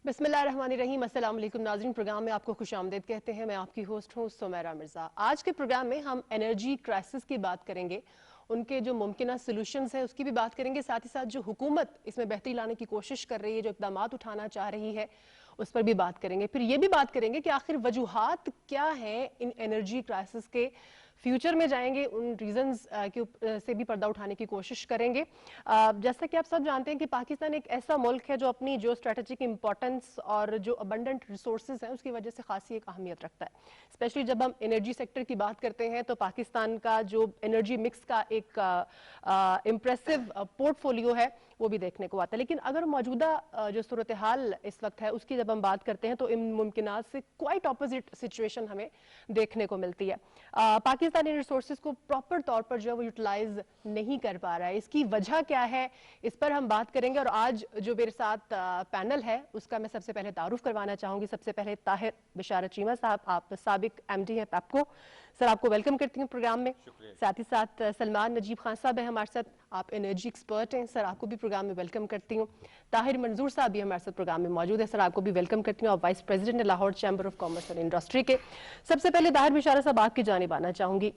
बिस्मिल्लाहिर्रहमानिर्रहीम। अस्सलाम वालेकुम नाज़रीन, प्रोग्राम में आपको खुशामदीद कहते हैं। मैं आपकी होस्ट हूँ सुमैरा मिर्ज़ा। आज के प्रोग्राम में हम एनर्जी क्राइसिस की बात करेंगे, उनके जो मुमकिन सॉल्यूशंस हैं उसकी भी बात करेंगे, साथ ही साथ जो हुकूमत इसमें बेहतरी लाने की कोशिश कर रही है, जो इक़दाम उठाना चाह रही है उस पर भी बात करेंगे। फिर ये भी बात करेंगे कि आखिर वजूहात क्या हैं इन एनर्जी क्राइसिस के। फ्यूचर में जाएंगे, उन रीजंस से भी पर्दा उठाने की कोशिश करेंगे। जैसा कि आप सब जानते हैं कि पाकिस्तान एक ऐसा मुल्क है जो अपनी जो स्ट्रेटेजिक इंपॉर्टेंस और जो अबंडेंट रिसोर्सेज हैं उसकी वजह से खासी एक अहमियत रखता है। स्पेशली जब हम एनर्जी सेक्टर की बात करते हैं तो पाकिस्तान का जो एनर्जी मिक्स का एक इम्प्रेसिव पोर्टफोलियो है वो भी देखने को आता है। लेकिन अगर मौजूदा जो सूरत हाल इस वक्त है उसकी जब हम बात करते हैं तो इन मुमकिनात से क्वाइट ऑपोजिट सिचुएशन हमें देखने को मिलती है। पाकिस्तानी रिसोर्सेज को प्रॉपर तौर पर जो है वो यूटिलाइज नहीं कर पा रहा है। इसकी वजह क्या है, इस पर हम बात करेंगे। और आज जो मेरे साथ पैनल है उसका मैं सबसे पहले तारुफ करवाना चाहूंगी। सबसे पहले ताहिर बिशारत चीमा साहब, आप साबिक एमडी हैं पैप्को। सर, आपको वेलकम करती हूँ प्रोग्राम में। साथ ही साथ सलमान नजीब खान साहब हैं हमारे साथ, आप एनर्जी एक्सपर्ट हैं। सर, आपको भी प्रोग्राम में वेलकम करती हूँ। ताहिर मंजूर साहब भी हमारे साथ प्रोग्राम में मौजूद है। सर, आपको भी वेलकम करती हूँ। आप वाइस प्रेसिडेंट है Lahore chamber of commerce and industry के। सबसे पहले ताहिर बिशारत साहब आपकी जानिब आना चाहूंगी।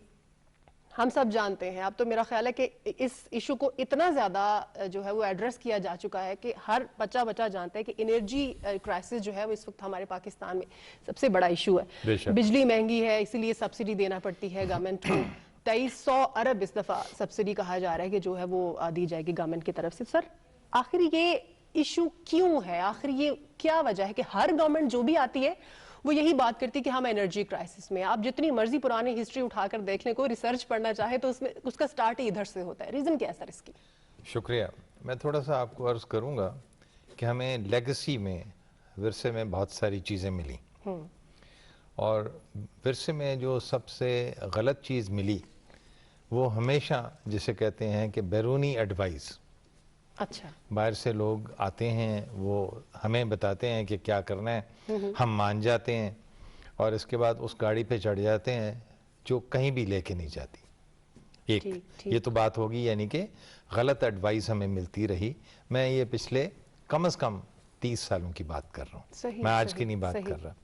हम सब जानते हैं, अब तो मेरा ख्याल है कि इस इशू को इतना ज्यादा जो है वो एड्रेस किया जा चुका है कि हर बच्चा जानता है कि एनर्जी क्राइसिस जो है वो इस वक्त हमारे पाकिस्तान में सबसे बड़ा इशू है। बिजली महंगी है, इसीलिए सब्सिडी देना पड़ती है गवर्नमेंट को। 2300 अरब इस दफा सब्सिडी कहा जा रहा है कि जो है वो दी जाएगी गवर्नमेंट की तरफ से। सर, आखिर ये इशू क्यों है, आखिर ये क्या वजह है कि हर गवर्नमेंट जो भी आती है वो यही बात करती है कि हम एनर्जी क्राइसिस में। आप जितनी मर्जी पुरानी हिस्ट्री उठाकर देख लें, कोई रिसर्च पढ़ना चाहे तो उसमें उसका स्टार्ट ही इधर से होता है। रीजन क्या है सर इसकी? शुक्रिया। मैं थोड़ा सा आपको अर्ज करूंगा कि हमें लेगेसी में, विरसे में बहुत सारी चीज़ें मिली, और विरसे में जो सबसे गलत चीज़ मिली वो हमेशा जिसे कहते हैं कि बैरूनी एडवाइस। अच्छा, बाहर से लोग आते हैं, वो हमें बताते हैं कि क्या करना है, हम मान जाते हैं और इसके बाद उस गाड़ी पे चढ़ जाते हैं जो कहीं भी लेके नहीं जाती। एक ये तो बात होगी, यानी कि गलत एडवाइस हमें मिलती रही। मैं ये पिछले कम से कम 30 सालों की बात कर रहा हूँ, मैं आज की नहीं बात कर रहा।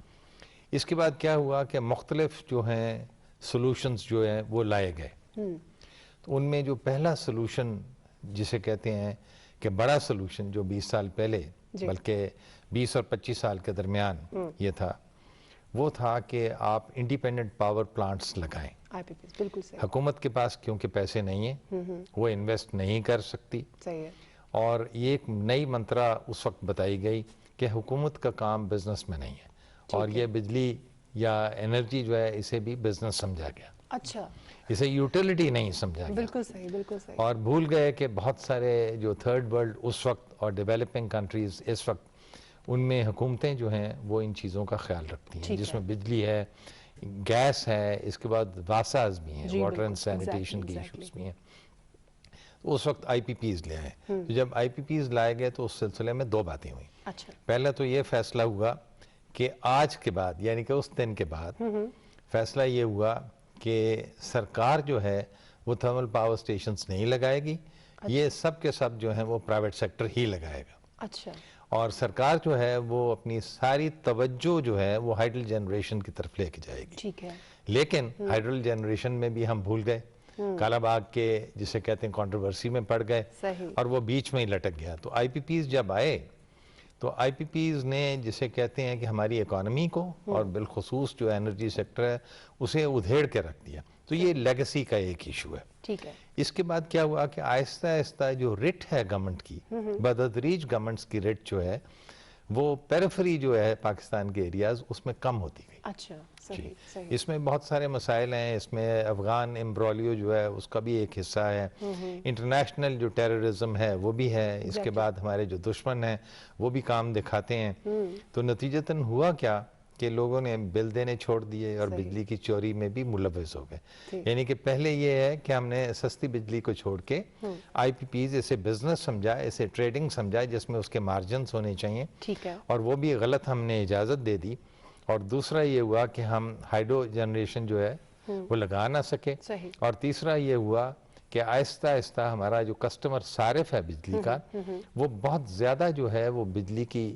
इसके बाद क्या हुआ कि मुख्तलिफ जो हैं सोल्यूशंस जो हैं वो लाए गए। तो उनमें जो पहला सोल्यूशन जिसे कहते हैं कि बड़ा सोल्यूशन, जो 20 साल पहले, बल्कि 20 और 25 साल के दरमियान ये था, वो था कि आप इंडिपेंडेंट पावर प्लांट्स लगाएं। बिल्कुल सही। हुकूमत के पास क्योंकि पैसे नहीं है, वो इन्वेस्ट नहीं कर सकती। सही है। और ये एक नई मंत्रा उस वक्त बताई गई कि हुकूमत का काम बिजनेस में नहीं है, और ये बिजली या एनर्जी जो है इसे भी बिजनेस समझा गया। अच्छा, इसे यूटिलिटी नहीं समझा गया। बिल्कुल सही, बिल्कुल सही। और भूल गए कि बहुत सारे जो थर्ड वर्ल्ड उस वक्त और डेवलपिंग कंट्रीज इस वक्त, उनमें हुकूमतें जो हैं वो इन चीज़ों का ख्याल रखती हैं, जिसमें बिजली है, गैस है, इसके बाद वासाज भी हैं, वाटर एंड सैनिटेशन की इशूज़ भी हैं। तो उस वक्त IPPs ले आए। तो जब IPPs लाए गए तो उस सिलसिले में दो बातें हुई। अच्छा, पहला तो ये फैसला हुआ कि आज के बाद, यानी कि उस दिन के बाद फैसला ये हुआ कि सरकार जो है वो थर्मल पावर स्टेशंस नहीं लगाएगी। अच्छा। ये सब के सब जो है वो प्राइवेट सेक्टर ही लगाएगा। अच्छा। और सरकार जो है वो अपनी सारी तवज्जो जो है वो हाइड्रोजन जनरेशन की तरफ लेके जाएगी। ठीक है। लेकिन हाइड्रोजन जनरेशन में भी हम भूल गए, कालाबाग के जिसे कहते हैं कंट्रोवर्सी में पड़ गए, और वो बीच में ही लटक गया। तो IPPs जब आए तो IPPs ने जिसे कहते हैं कि हमारी इकोनॉमी को और बिलखुसूस जो एनर्जी सेक्टर है उसे उधेड़ के रख दिया। तो ये लेगेसी का एक इशू है। ठीक है। इसके बाद क्या हुआ कि आहिस्ता आहिस्ता जो रिट है गवर्नमेंट की, बदतदरीज गवर्नमेंट्स की रिट जो है वो पेरिफेरी जो है पाकिस्तान के एरियाज उसमें कम होती गई। अच्छा, सही, सही। इसमें बहुत सारे मसाइल हैं। इसमें अफगान एम्ब्रोलियो जो है उसका भी एक हिस्सा है, इंटरनेशनल जो टेररिज्म है वो भी है, इसके बाद हमारे जो दुश्मन हैं वो भी काम दिखाते हैं। तो नतीजतन हुआ क्या कि लोगों ने बिल देने छोड़ दिए और बिजली की चोरी में भी मुलव्वस हो गए। यानी कि पहले ये है कि हमने सस्ती बिजली को छोड़ के IPPs इसे बिजनेस समझा, इसे ट्रेडिंग समझा जिसमें उसके मार्जिन्स होने चाहिए। ठीक है। और वो भी गलत हमने इजाज़त दे दी। और दूसरा ये हुआ कि हम हाइड्रो जनरेशन जो है वो लगा ना सके। और तीसरा ये हुआ कि आहिस्ता आहिस्ता हमारा जो कस्टमर सारिफ है बिजली का, वो बहुत ज़्यादा जो है वो बिजली की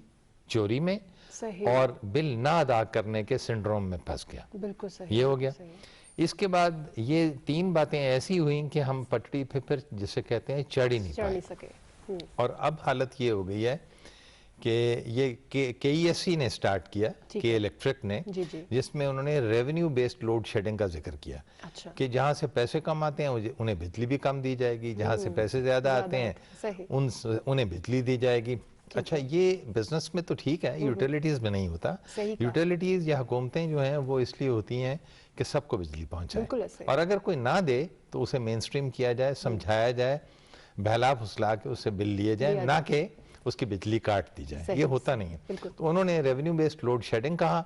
चोरी में सही, और बिल ना अदा करने के सिंड्रोम में फंस गया। बिल्कुल सही, ये हो गया। सही। इसके बाद ये 3 बातें ऐसी हुई कि हम पटरी पे फिर जिसे कहते हैं चढ़ ही नहीं चढ़ पाए। नहीं सके। और अब हालत ये हो गई है कि ये KESC ने स्टार्ट किया, ठीक के है। इलेक्ट्रिक ने, जी, जी। जिसमें उन्होंने रेवेन्यू बेस्ड लोड शेडिंग का जिक्र किया अच्छा। कि जहां से पैसे कम आते हैं उन्हें बिजली भी कम दी जाएगी, जहां से पैसे ज्यादा आते हैं सही। उन्हें बिजली दी जाएगी। अच्छा, ये बिजनेस में तो ठीक है, यूटिलिटीज में नहीं होता। सही कहा। यूटिलिटीज या हुकूमतें जो हैं वो इसलिए होती हैं कि सबको बिजली बिल्कुल पहुंचाए, ऐसे। और अगर कोई ना दे तो उसे मेन स्ट्रीम किया जाए, समझाया जाए, बहला फुसला के उससे बिल लिए जाए, ना कि उसकी बिजली काट दी जाए। ये होता नहीं है। तो उन्होंने रेवेन्यू बेस्ड लोड शेडिंग कहा,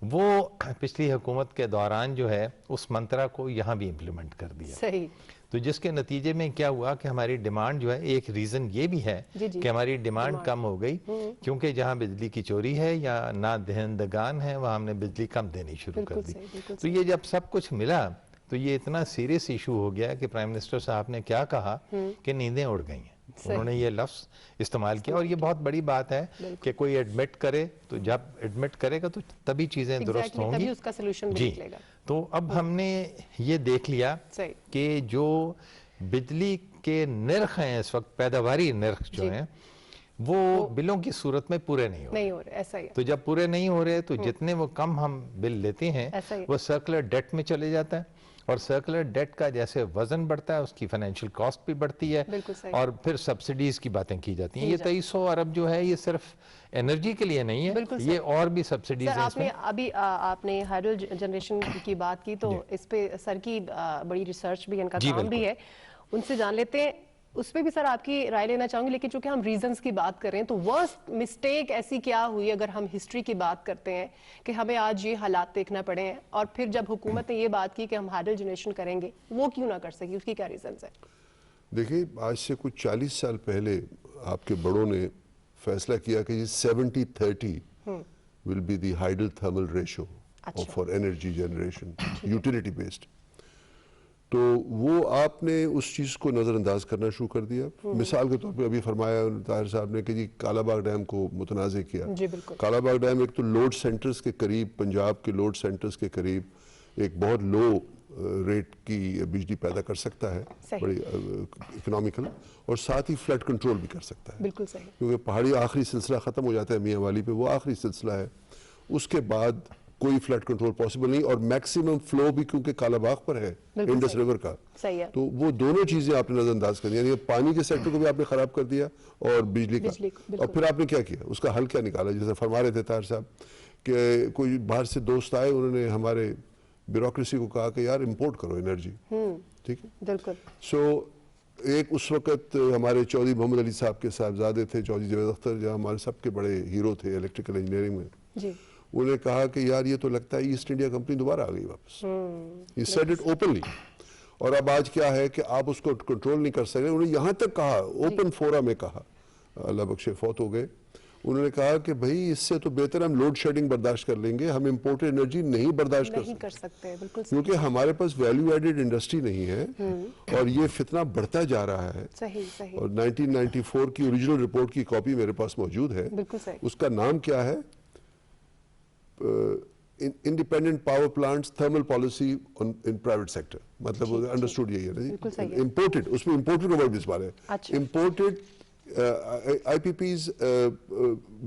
वो पिछली हुकूमत के दौरान जो है उस मंत्रा को यहाँ भी इम्प्लीमेंट कर दिया। सही। तो जिसके नतीजे में क्या हुआ कि हमारी डिमांड जो है, एक रीजन ये भी है कि हमारी डिमांड कम हो गई, क्योंकि जहां बिजली की चोरी है या ना दहनदगान है वहां हमने बिजली कम देनी शुरू कर दी। तो ये जब सब कुछ मिला तो ये इतना सीरियस इशू हो गया कि प्राइम मिनिस्टर साहब ने क्या कहा कि नींदें उड़ गई हैं। उन्होंने ये लफ्ज इस्तेमाल किया, और ये बहुत बड़ी बात है कि कोई एडमिट करे, तो जब एडमिट करेगा तो तभी चीजें दुरुस्त होंगी, तभी उसका सलूशन भी निकलेगा। तो अब हमने ये देख लिया कि जो बिजली के निर्ख हैं इस वक्त, पैदावारी निर्ख जो हैं, वो बिलों की सूरत में पूरे नहीं हो रहे। ऐसा ही है। तो जब पूरे नहीं हो रहे तो जितने वो कम हम बिल लेते हैं वो सर्कुलर डेट में चले जाता है, और सर्कुलर डेट का जैसे वजन बढ़ता है उसकी फाइनेंशियल कॉस्ट भी बढ़ती है, और फिर सब्सिडीज की बातें की जाती हैं। ये 2300 अरब जो है ये सिर्फ एनर्जी के लिए नहीं है, ये और भी सब्सिडीज हैं इसमें। अभी आपने हाइड्रो जनरेशन की बात की, तो इस पे सर की बड़ी रिसर्च भी, इनका काम भी है, उनसे जान लेते हैं। उस पर भी सर आपकी राय लेना चाहूंगी, लेकिन चूंकि हम रीजंस की बात कर रहे हैं तो वर्स्ट मिस्टेक ऐसी क्या हुई, अगर हम हिस्ट्री की बात करते हैं, कि हमें आज ये हालात देखना पड़े हैं, और फिर जब हुकूमत ने ये बात की कि हम हाइड्रो जनरेशन करेंगे, वो क्यों ना कर सकी, उसकी क्या रीजंस है? देखिए, आज से कुछ 40 साल पहले आपके बड़ों ने फैसला किया कि 70-30 will be the hydel thermal ratio for energy generation, utility based. तो वो आपने उस चीज़ को नज़रअंदाज करना शुरू कर दिया। मिसाल के तौर पे अभी फरमाया ताहिर साहब ने कि जी कालाबाग डैम को मुतनाज़ किया। कालाबाग डैम एक तो लोड सेंटर्स के करीब, पंजाब के लोड सेंटर्स के करीब एक बहुत लो रेट की बिजली पैदा कर सकता है, बड़ी इकोनॉमिकल, और साथ ही फ्लड कंट्रोल भी कर सकता है। बिल्कुल सही। क्योंकि पहाड़ी आखिरी सिलसिला ख़त्म हो जाता है मियाँ वाली पे, वो आखिरी सिलसिला है, उसके बाद कोई फ्लड कंट्रोल पॉसिबल नहीं, और मैक्सिमम फ्लो भी क्योंकि कालाबाग पर है इंडस रिवर का। सही है। तो वो दोनों चीजें आपने नजरअंदाज कर दी, यानी पानी के सेक्टर को भी आपने खराब कर दिया और बिजली का। और फिर आपने क्या किया, उसका हल क्या निकाला? जैसे फरमा रहे थे ताहिर साहब कि कोई बाहर से दोस्त आए, उन्होंने हमारे ब्यूरोक्रेसी को कहा कि यार इंपोर्ट करो एनर्जी, ठीक है, बिल्कुल। सो एक उस वक्त हमारे चौधरी मोहम्मद अली साहब के साहबजादे थे, चौधरी जावेद अख्तर, जो हमारे सबके बड़े हीरो थे इलेक्ट्रिकल इंजीनियरिंग में जी। उन्हें कहा कि यार ये तो लगता है ईस्ट इंडिया कंपनी दोबारा आ गई वापस। He said it openly. और अब आज क्या है कि आप उसको कंट्रोल नहीं कर सकते। उन्होंने यहाँ तक कहा, ओपन फोरम में कहा, अल्लाह बख्शे फौत हो गए, उन्होंने कहा कि भाई इससे तो बेहतर हम लोड शेडिंग बर्दाश्त कर लेंगे, हम इम्पोर्टेड एनर्जी नहीं बर्दाश्त कर सकते, क्योंकि हमारे पास वैल्यू एडेड इंडस्ट्री नहीं है, और ये फितना बढ़ता जा रहा है। सही, सही। और 1994 की ओरिजिनल रिपोर्ट की कॉपी मेरे पास मौजूद है। उसका नाम क्या है? Independent power plants thermal policy in private sector. मतलब अंडरस्टूड यही है ना जी। इम्पोर्टेड, उसमें इम्पोर्टेड का वर्ड इस बार है, imported IPPs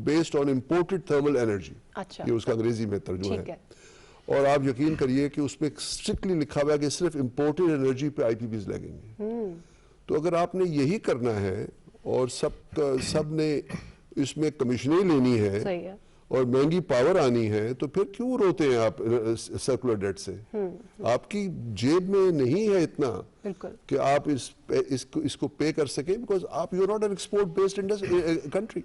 based on imported thermal energy, ये उसका अंग्रेजी में तर्जुमा है। और आप यकीन करिए कि उसमें स्ट्रिक्टली लिखा हुआ है कि सिर्फ इम्पोर्टेड एनर्जी पे IPPs लगेंगे। तो अगर आपने यही करना है और सब ने इसमें कमीशनें लेनी है और महंगी पावर आनी है, तो फिर क्यों रोते हैं आप सर्कुलर डेट से? आपकी जेब में नहीं है इतना कि आप इसको पे कर सके, बिकॉज आप you are not an export based country.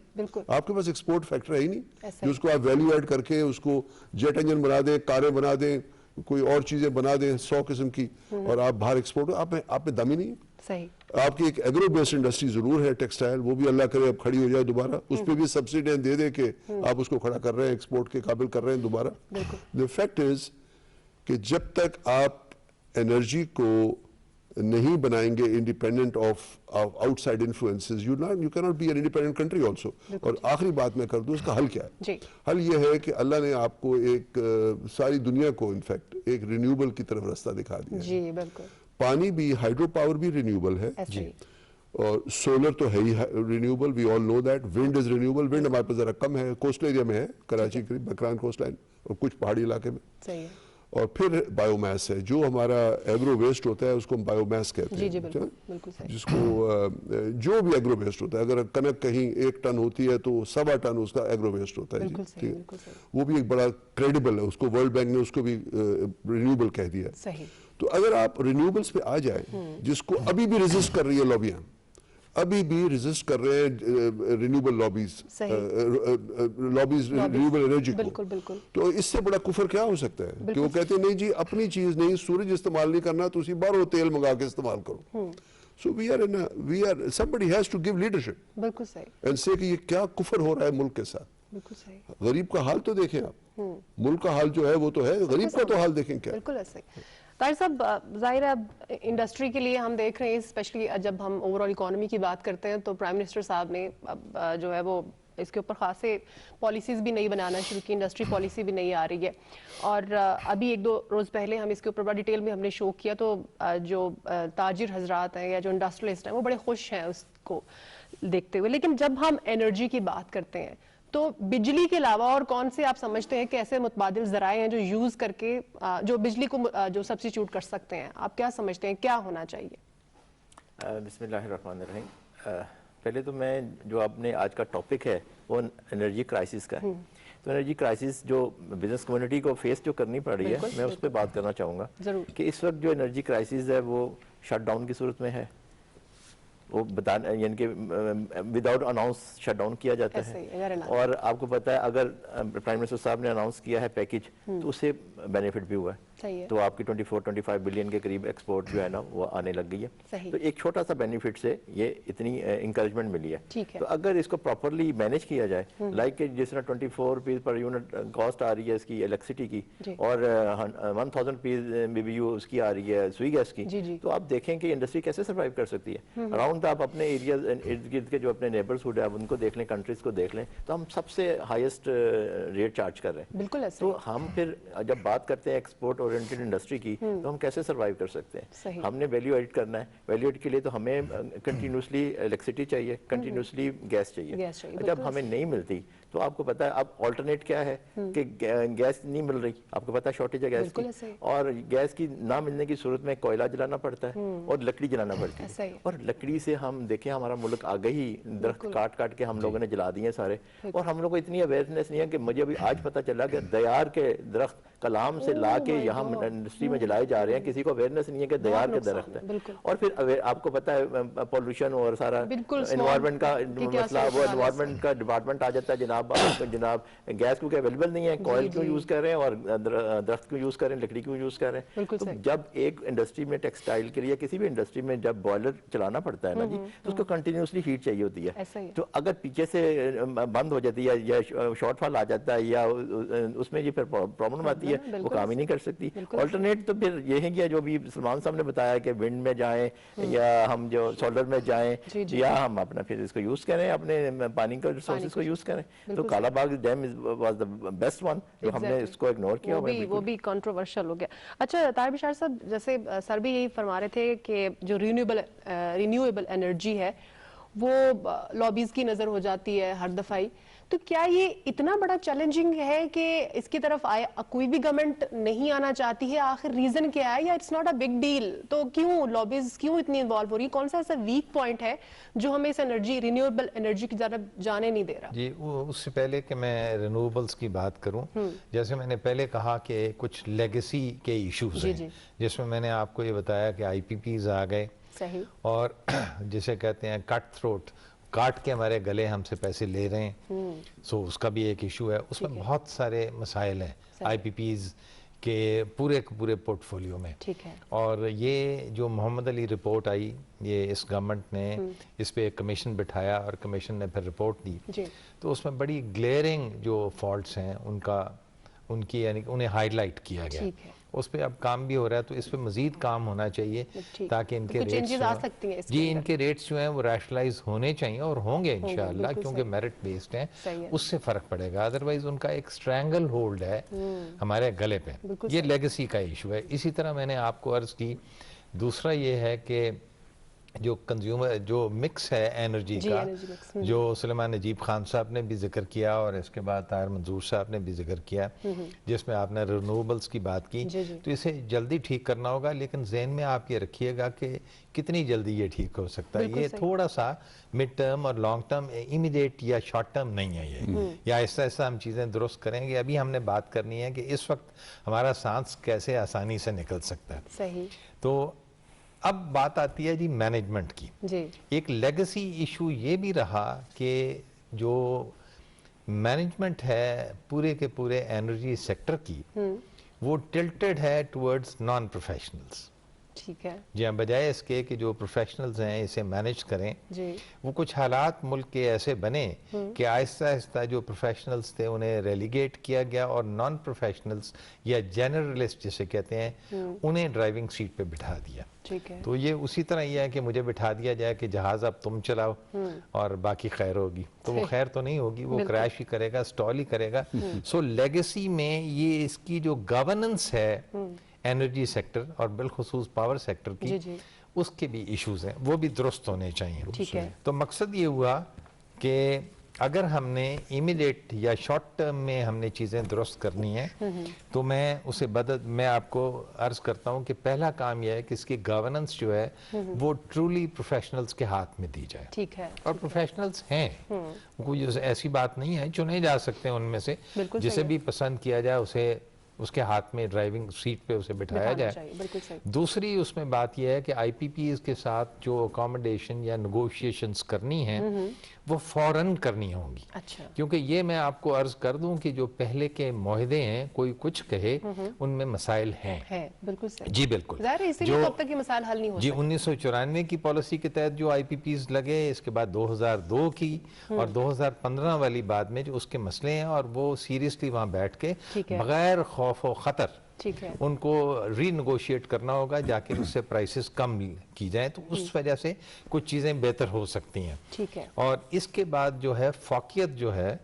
आपके पास एक्सपोर्ट फैक्टर है ही नहीं जो उसको आप वैल्यू ऐड करके उसको जेट इंजन बना दें, कारें बना दें, कोई और चीजें बना दें 100 किस्म की, और आप बाहर एक्सपोर्ट, आप में दम ही नहीं है। सही। आपकी एक एग्रो बेस्ड इंडस्ट्री जरूर है, टेक्सटाइल, वो भी अल्लाह करे अब खड़ी हो जाए दोबारा, उस पर भी सब्सिडियां दे दे के आप उसको खड़ा कर रहे हैं, एक्सपोर्ट के काबिल कर रहे हैं दोबारा। द फैक्ट इज कि जब तक आप एनर्जी को नहीं बनाएंगे independent of outside influences, you can not be an independent country also. और आखिरी बात मैं कर दूं, इसका हल क्या है? जी। हल ये है कि अल्लाह ने आपको एक सारी दुनिया को इनफैक्ट एक रिन्यूएबल की तरफ रास्ता दिखा दिया जी बिल्कुल। पानी भी, हाइड्रो पावर भी रिन्यूएबल है जी। और सोलर तो है ही renewable, we all know that. Wind is renewable, wind हमारे पास जरा कम है, कोस्टल एरिया में है, कराची के बकरान कोस्ट लाइन और कुछ पहाड़ी इलाके में। सही है। और फिर बायोमास है, जो हमारा एग्रो वेस्ट होता है उसको हम बायोमास कहते हैं। जी जी बिल्कुल बिल्कुल सही। जिसको जो भी एग्रो वेस्ट होता है, अगर कनक कहीं 1 टन होती है तो 1.25 टन उसका एग्रो वेस्ट होता है। बिल्कुल सही, बिल्कुल सही। वो भी एक बड़ा क्रेडिबल है, उसको वर्ल्ड बैंक ने उसको भी रिन्यूएबल कह दिया। सही। तो अगर आप रिन्यूएबल्स पे आ जाए, जिसको अभी भी रेजिस्ट कर रही है लॉबियां, अभी भी रेजिस्ट कर रहे हैं रिन्यूएबल लॉबीज रिन्यूएबल एनर्जी को। बिल्कुल बिल्कुल। तो इससे बड़ा कुफर क्या हो सकता है कि वो कहते हैं नहीं जी अपनी चीज नहीं, सूरज इस्तेमाल नहीं करना, तो उसी बाहरों तेल मंगा के इस्तेमाल करो। So we are somebody has to give leadership. बिल्कुल सही। एंड से कि ये क्या कुफर हो रहा है मुल्क के साथ। बिल्कुल सही। गरीब का हाल तो देखें आप, मुल्क का हाल जो है वो तो है, गरीब का तो हाल देखें क्या। बिल्कुल ऐसे। ताहिर साहब, जाहिर है अब इंडस्ट्री के लिए हम देख रहे हैं, स्पेशली जब हम ओवरऑल इकोनॉमी की बात करते हैं तो प्राइम मिनिस्टर साहब ने अब जो है वो इसके ऊपर खासे पॉलिसीज़ भी नई बनाना शुरू की, इंडस्ट्री पॉलिसी भी नई आ रही है। और अभी 1-2 रोज़ पहले हम इसके ऊपर बड़ा डिटेल में हमने शो किया, तो जो ताजिर हजरात हैं या जो इंडस्ट्रियलिस्ट हैं वो बड़े खुश हैं उसको देखते हुए। लेकिन जब हम एनर्जी की बात करते हैं तो बिजली के अलावा और कौन से आप समझते हैं कि ऐसे मुतबादिल ज़राए हैं जो यूज़ करके जो बिजली को जो सब्स्टिट्यूट कर सकते हैं? आप क्या समझते हैं क्या होना चाहिए? बिस्मिल्लाहिर्रहमानिर्रहीम। पहले तो मैं, जो आपने आज का टॉपिक है वो एनर्जी क्राइसिस का है, तो एनर्जी क्राइसिस जो बिजनेस कम्युनिटी को फेस जो करनी पड़ रही है, मैं उस पर बात करना चाहूँगा कि इस वक्त जो एनर्जी क्राइसिस है वो शटडाउन की सूरत में है। वो बता, यानी कि विदाउट अनाउंस शटडाउन किया जाता है। और आपको पता है अगर प्राइम मिनिस्टर साहब ने अनाउंस किया है पैकेज, तो उससे बेनिफिट भी हुआ है। तो आपकी 24-25 बिलियन के करीब एक्सपोर्ट जो है ना वो आने लग गई है। तो एक छोटा सा बेनिफिट से ये इतनी इंकरेजमेंट मिली है। तो अगर इसको प्रॉपरली मैनेज किया जाए, लाइक जिस तरह 24 रुपीज़ पर यूनिट कॉस्ट आ रही है इसकी इलेक्ट्रिसिटी की, और 1000 रुपीज़ BBU उसकी आ रही है सुई गैस की, तो आप देखें कि इंडस्ट्री कैसे सर्वाइव कर सकती है। अराउंड आप अपने एरिया इर्द गिर्द के जो अपने नेबर्सहुड है आप उनको देख लें, कंट्रीज को देख लें, तो हम सबसे हाईएस्ट रेट चार्ज कर रहे हैं। बिल्कुल ऐसे। तो हम फिर जब बात करते हैं एक्सपोर्ट ओरिएंटेड इंडस्ट्री की, तो हम कैसे सर्वाइव कर सकते हैं? हमने वैल्यू एड करना है। वैल्यू एड के लिए तो हमें कंटिन्यूसली इलेक्ट्रिसिटी चाहिए, कंटिन्यूसली गैस चाहिए। जब हमें नहीं मिलती तो आपको पता है अब ऑल्टरनेट क्या है कि गैस नहीं मिल रही, आपको पता है शॉर्टेज है गैस की, और गैस की ना मिलने की सूरत में कोयला जलाना पड़ता है और लकड़ी जलाना पड़ती है। और लकड़ी से हम देखें हमारा मुल्क आगे ही दरख्त काट काट के हम लोगों ने जला दिए सारे, और हम लोग को इतनी अवेयरनेस नहीं है कि मुझे अभी आज पता चला कि दयार के दरख्त कलाम से ला के यहाँ इंडस्ट्री में जलाए जा रहे हैं। किसी को अवेयरनेस नहीं है कि दयार के दरख्त है। और फिर आपको पता है पॉल्यूशन और सारा एनवायरमेंट का मसला, वो एनवायरमेंट का डिपार्टमेंट आ जाता है, जनाब गैस क्योंकि अवेलेबल नहीं है, कॉयल क्यों यूज कर रहे हैं और दरख्त क्यों यूज कर रहे हैं, लकड़ी क्यों यूज कर रहे हैं। तो जब एक इंडस्ट्री में, टेक्सटाइल के लिए किसी भी इंडस्ट्री में जब बॉयलर चलाना पड़ता है ना जी, तो उसको कंटिन्यूसली हीट चाहिए होती है। तो अगर पीछे से बंद हो जाती है या शॉर्टफॉल आ जाता है या उसमें ये फिर प्रॉब्लम आती है, वो काम ही नहीं कर सकती। ऑल्टरनेट तो फिर ये है कि जो भी सलमान साहब ने बताया कि विंड में जाएं या हम जो सोलर में जाएं या हम अपना फिर इसको यूज करें, अपने पानी का रिसोर्सेज को यूज करें। तो Kalabagh dam was the best one, जो हमने इसको इग्नोर किया, वो भी कंट्रोवर्शियल हो गया। अच्छा ताहिर बिशार साहब, जैसे सर भी यही फरमा रहे थे कि जो रिन्यूएबल एनर्जी है वो लॉबीज की नजर हो जाती है हर दफाई, तो क्या ये इतना बड़ा चैलेंजिंग है कि इसकी तरफ कोई भी गवर्नमेंट नहीं आना चाहती है? आखिर रीजन क्या है, या it's not a big deal? तो क्यों लॉबीज क्यों इतनी इन्वॉल्व हो रही है? कौन सा ऐसा वीक पॉइंट है जो हमें इस एनर्जी, रिन्यूएबल एनर्जी की तरफ जाने नहीं दे रहा? जी, उससे पहले कि मैं रिन्यूएबल्स की बात करूं, जैसे मैंने पहले कहा कि कुछ लेगेसी के इश्यूज हैं, जिसमें मैंने आपको ये बताया कि IPPs आ गए, और जिसे कहते हैं कट थ्रोट, काट के हमारे गले हमसे पैसे ले रहे हैं, सो उसका भी एक इशू है। उसमें बहुत सारे मसाइल हैं IPPs के पूरे पोर्टफोलियो में। और ये जो मोहम्मद अली रिपोर्ट आई, ये इस गवर्नमेंट ने इस पे एक कमीशन बिठाया और कमीशन ने फिर रिपोर्ट दी, तो उसमें बड़ी ग्लेयरिंग जो फॉल्ट्स हैं उनकी यानी कि उन्हें हाईलाइट किया गया। उस पर अब काम भी हो रहा है, तो इस पर मजीद काम होना चाहिए ताकि इनके रेट्स आ सकती हैं जी इनके रेट्स जो हैं वो रैशनलाइज होने चाहिए और होंगे इंशाल्लाह, क्योंकि मेरिट बेस्ड हैं, उससे फ़र्क पड़ेगा। अदरवाइज उनका एक स्ट्रैंगल होल्ड है हमारे गले पे, ये लेगेसी का इशू है। इसी तरह मैंने आपको अर्ज़ की, दूसरा ये है कि जो कंज्यूमर जो मिक्स है एनर्जी का, जो सुलेमान नजीब खान साहब ने भी जिक्र किया और इसके बाद ताहिर मंजूर साहब ने भी जिक्र किया, जिसमें आपने रिन्यूएबल्स की बात की, तो इसे जल्दी ठीक करना होगा। लेकिन जहन में आप ये रखिएगा कि कितनी जल्दी ये ठीक हो सकता है। ये थोड़ा सा मिड टर्म और लॉन्ग टर्म, इमीडिएट या शॉर्ट टर्म नहीं है ये, या ऐसा ऐसा हम चीज़ें दुरुस्त करेंगे। अभी हमने बात करनी है कि इस वक्त हमारा सांस कैसे आसानी से निकल सकता है। सही। तो अब बात आती है जी मैनेजमेंट की जी। एक लेगेसी इशू ये भी रहा कि जो मैनेजमेंट है पूरे के पूरे एनर्जी सेक्टर की, वो टिल्टेड है टुवर्ड्स नॉन प्रोफेशनल्स। ठीक है जी हाँ, बजाय इसके कि जो प्रोफेशनल्स हैं इसे मैनेज करें जी। वो कुछ हालात मुल्क के ऐसे बने कि आहिस्ता आहिस्ता जो प्रोफेशनल्स थे उन्हें रेलीगेट किया गया और नॉन प्रोफेशनल्स या जनरलिस्ट जिसे कहते हैं उन्हें ड्राइविंग सीट पे बिठा दिया। ठीक है। तो ये उसी तरह ये है कि मुझे बिठा दिया जाए कि जहाज अब तुम चलाओ और बाकी खैर होगी, तो वो खैर तो नहीं होगी, वो क्रैश ही करेगा, स्टॉल ही करेगा। सो लेगेसी में ये इसकी जो गवर्नेंस है एनर्जी सेक्टर और बिलखुसूस पावर सेक्टर की, जी जी। उसके भी इश्यूज हैं, वो भी दुरुस्त होने चाहिए। ठीक है। तो मकसद ये हुआ कि अगर हमने इमीडिएट या शॉर्ट टर्म में हमने चीज़ें दुरुस्त करनी है तो मैं उसे मैं आपको अर्ज करता हूँ कि पहला काम यह है कि इसकी गवर्नेंस जो है वो ट्रूली प्रोफेशनल्स के हाथ में दी जाए। ठीक है। और प्रोफेशनल्स हैं, कोई ऐसी बात नहीं है, चुने जा सकते हैं उनमें से, जिसे भी पसंद किया जाए उसे उसके हाथ में ड्राइविंग सीट पे उसे बिठाया जाए। दूसरी उसमें बात यह है कि आईपीपीज के साथ जो अकोमोडेशन या नेगोशिएशंस करनी है वो फौरन करनी होंगी। अच्छा। क्योंकि ये मैं आपको अर्ज कर दूं कि जो पहले के मुआहदे हैं कोई कुछ कहे उनमें मसाइल हैं। है, बिल्कुल सही। जी बिल्कुल। जो अब तक ये मसाइल हल नहीं हो जी 1994 की पॉलिसी के तहत जो आईपीपीज लगे, इसके बाद 2002 की और 2015 वाली बाद में जो उसके मसले हैं, और वो सीरियसली वहां बैठ के बगैर खौफ और खतर ठीक है उनको रीनेगोशिएट करना होगा, जाके उससे प्राइसेस कम की जाए, तो उस वजह से कुछ चीज़ें बेहतर हो सकती हैं। ठीक है। और इसके बाद जो है फौकियत जो है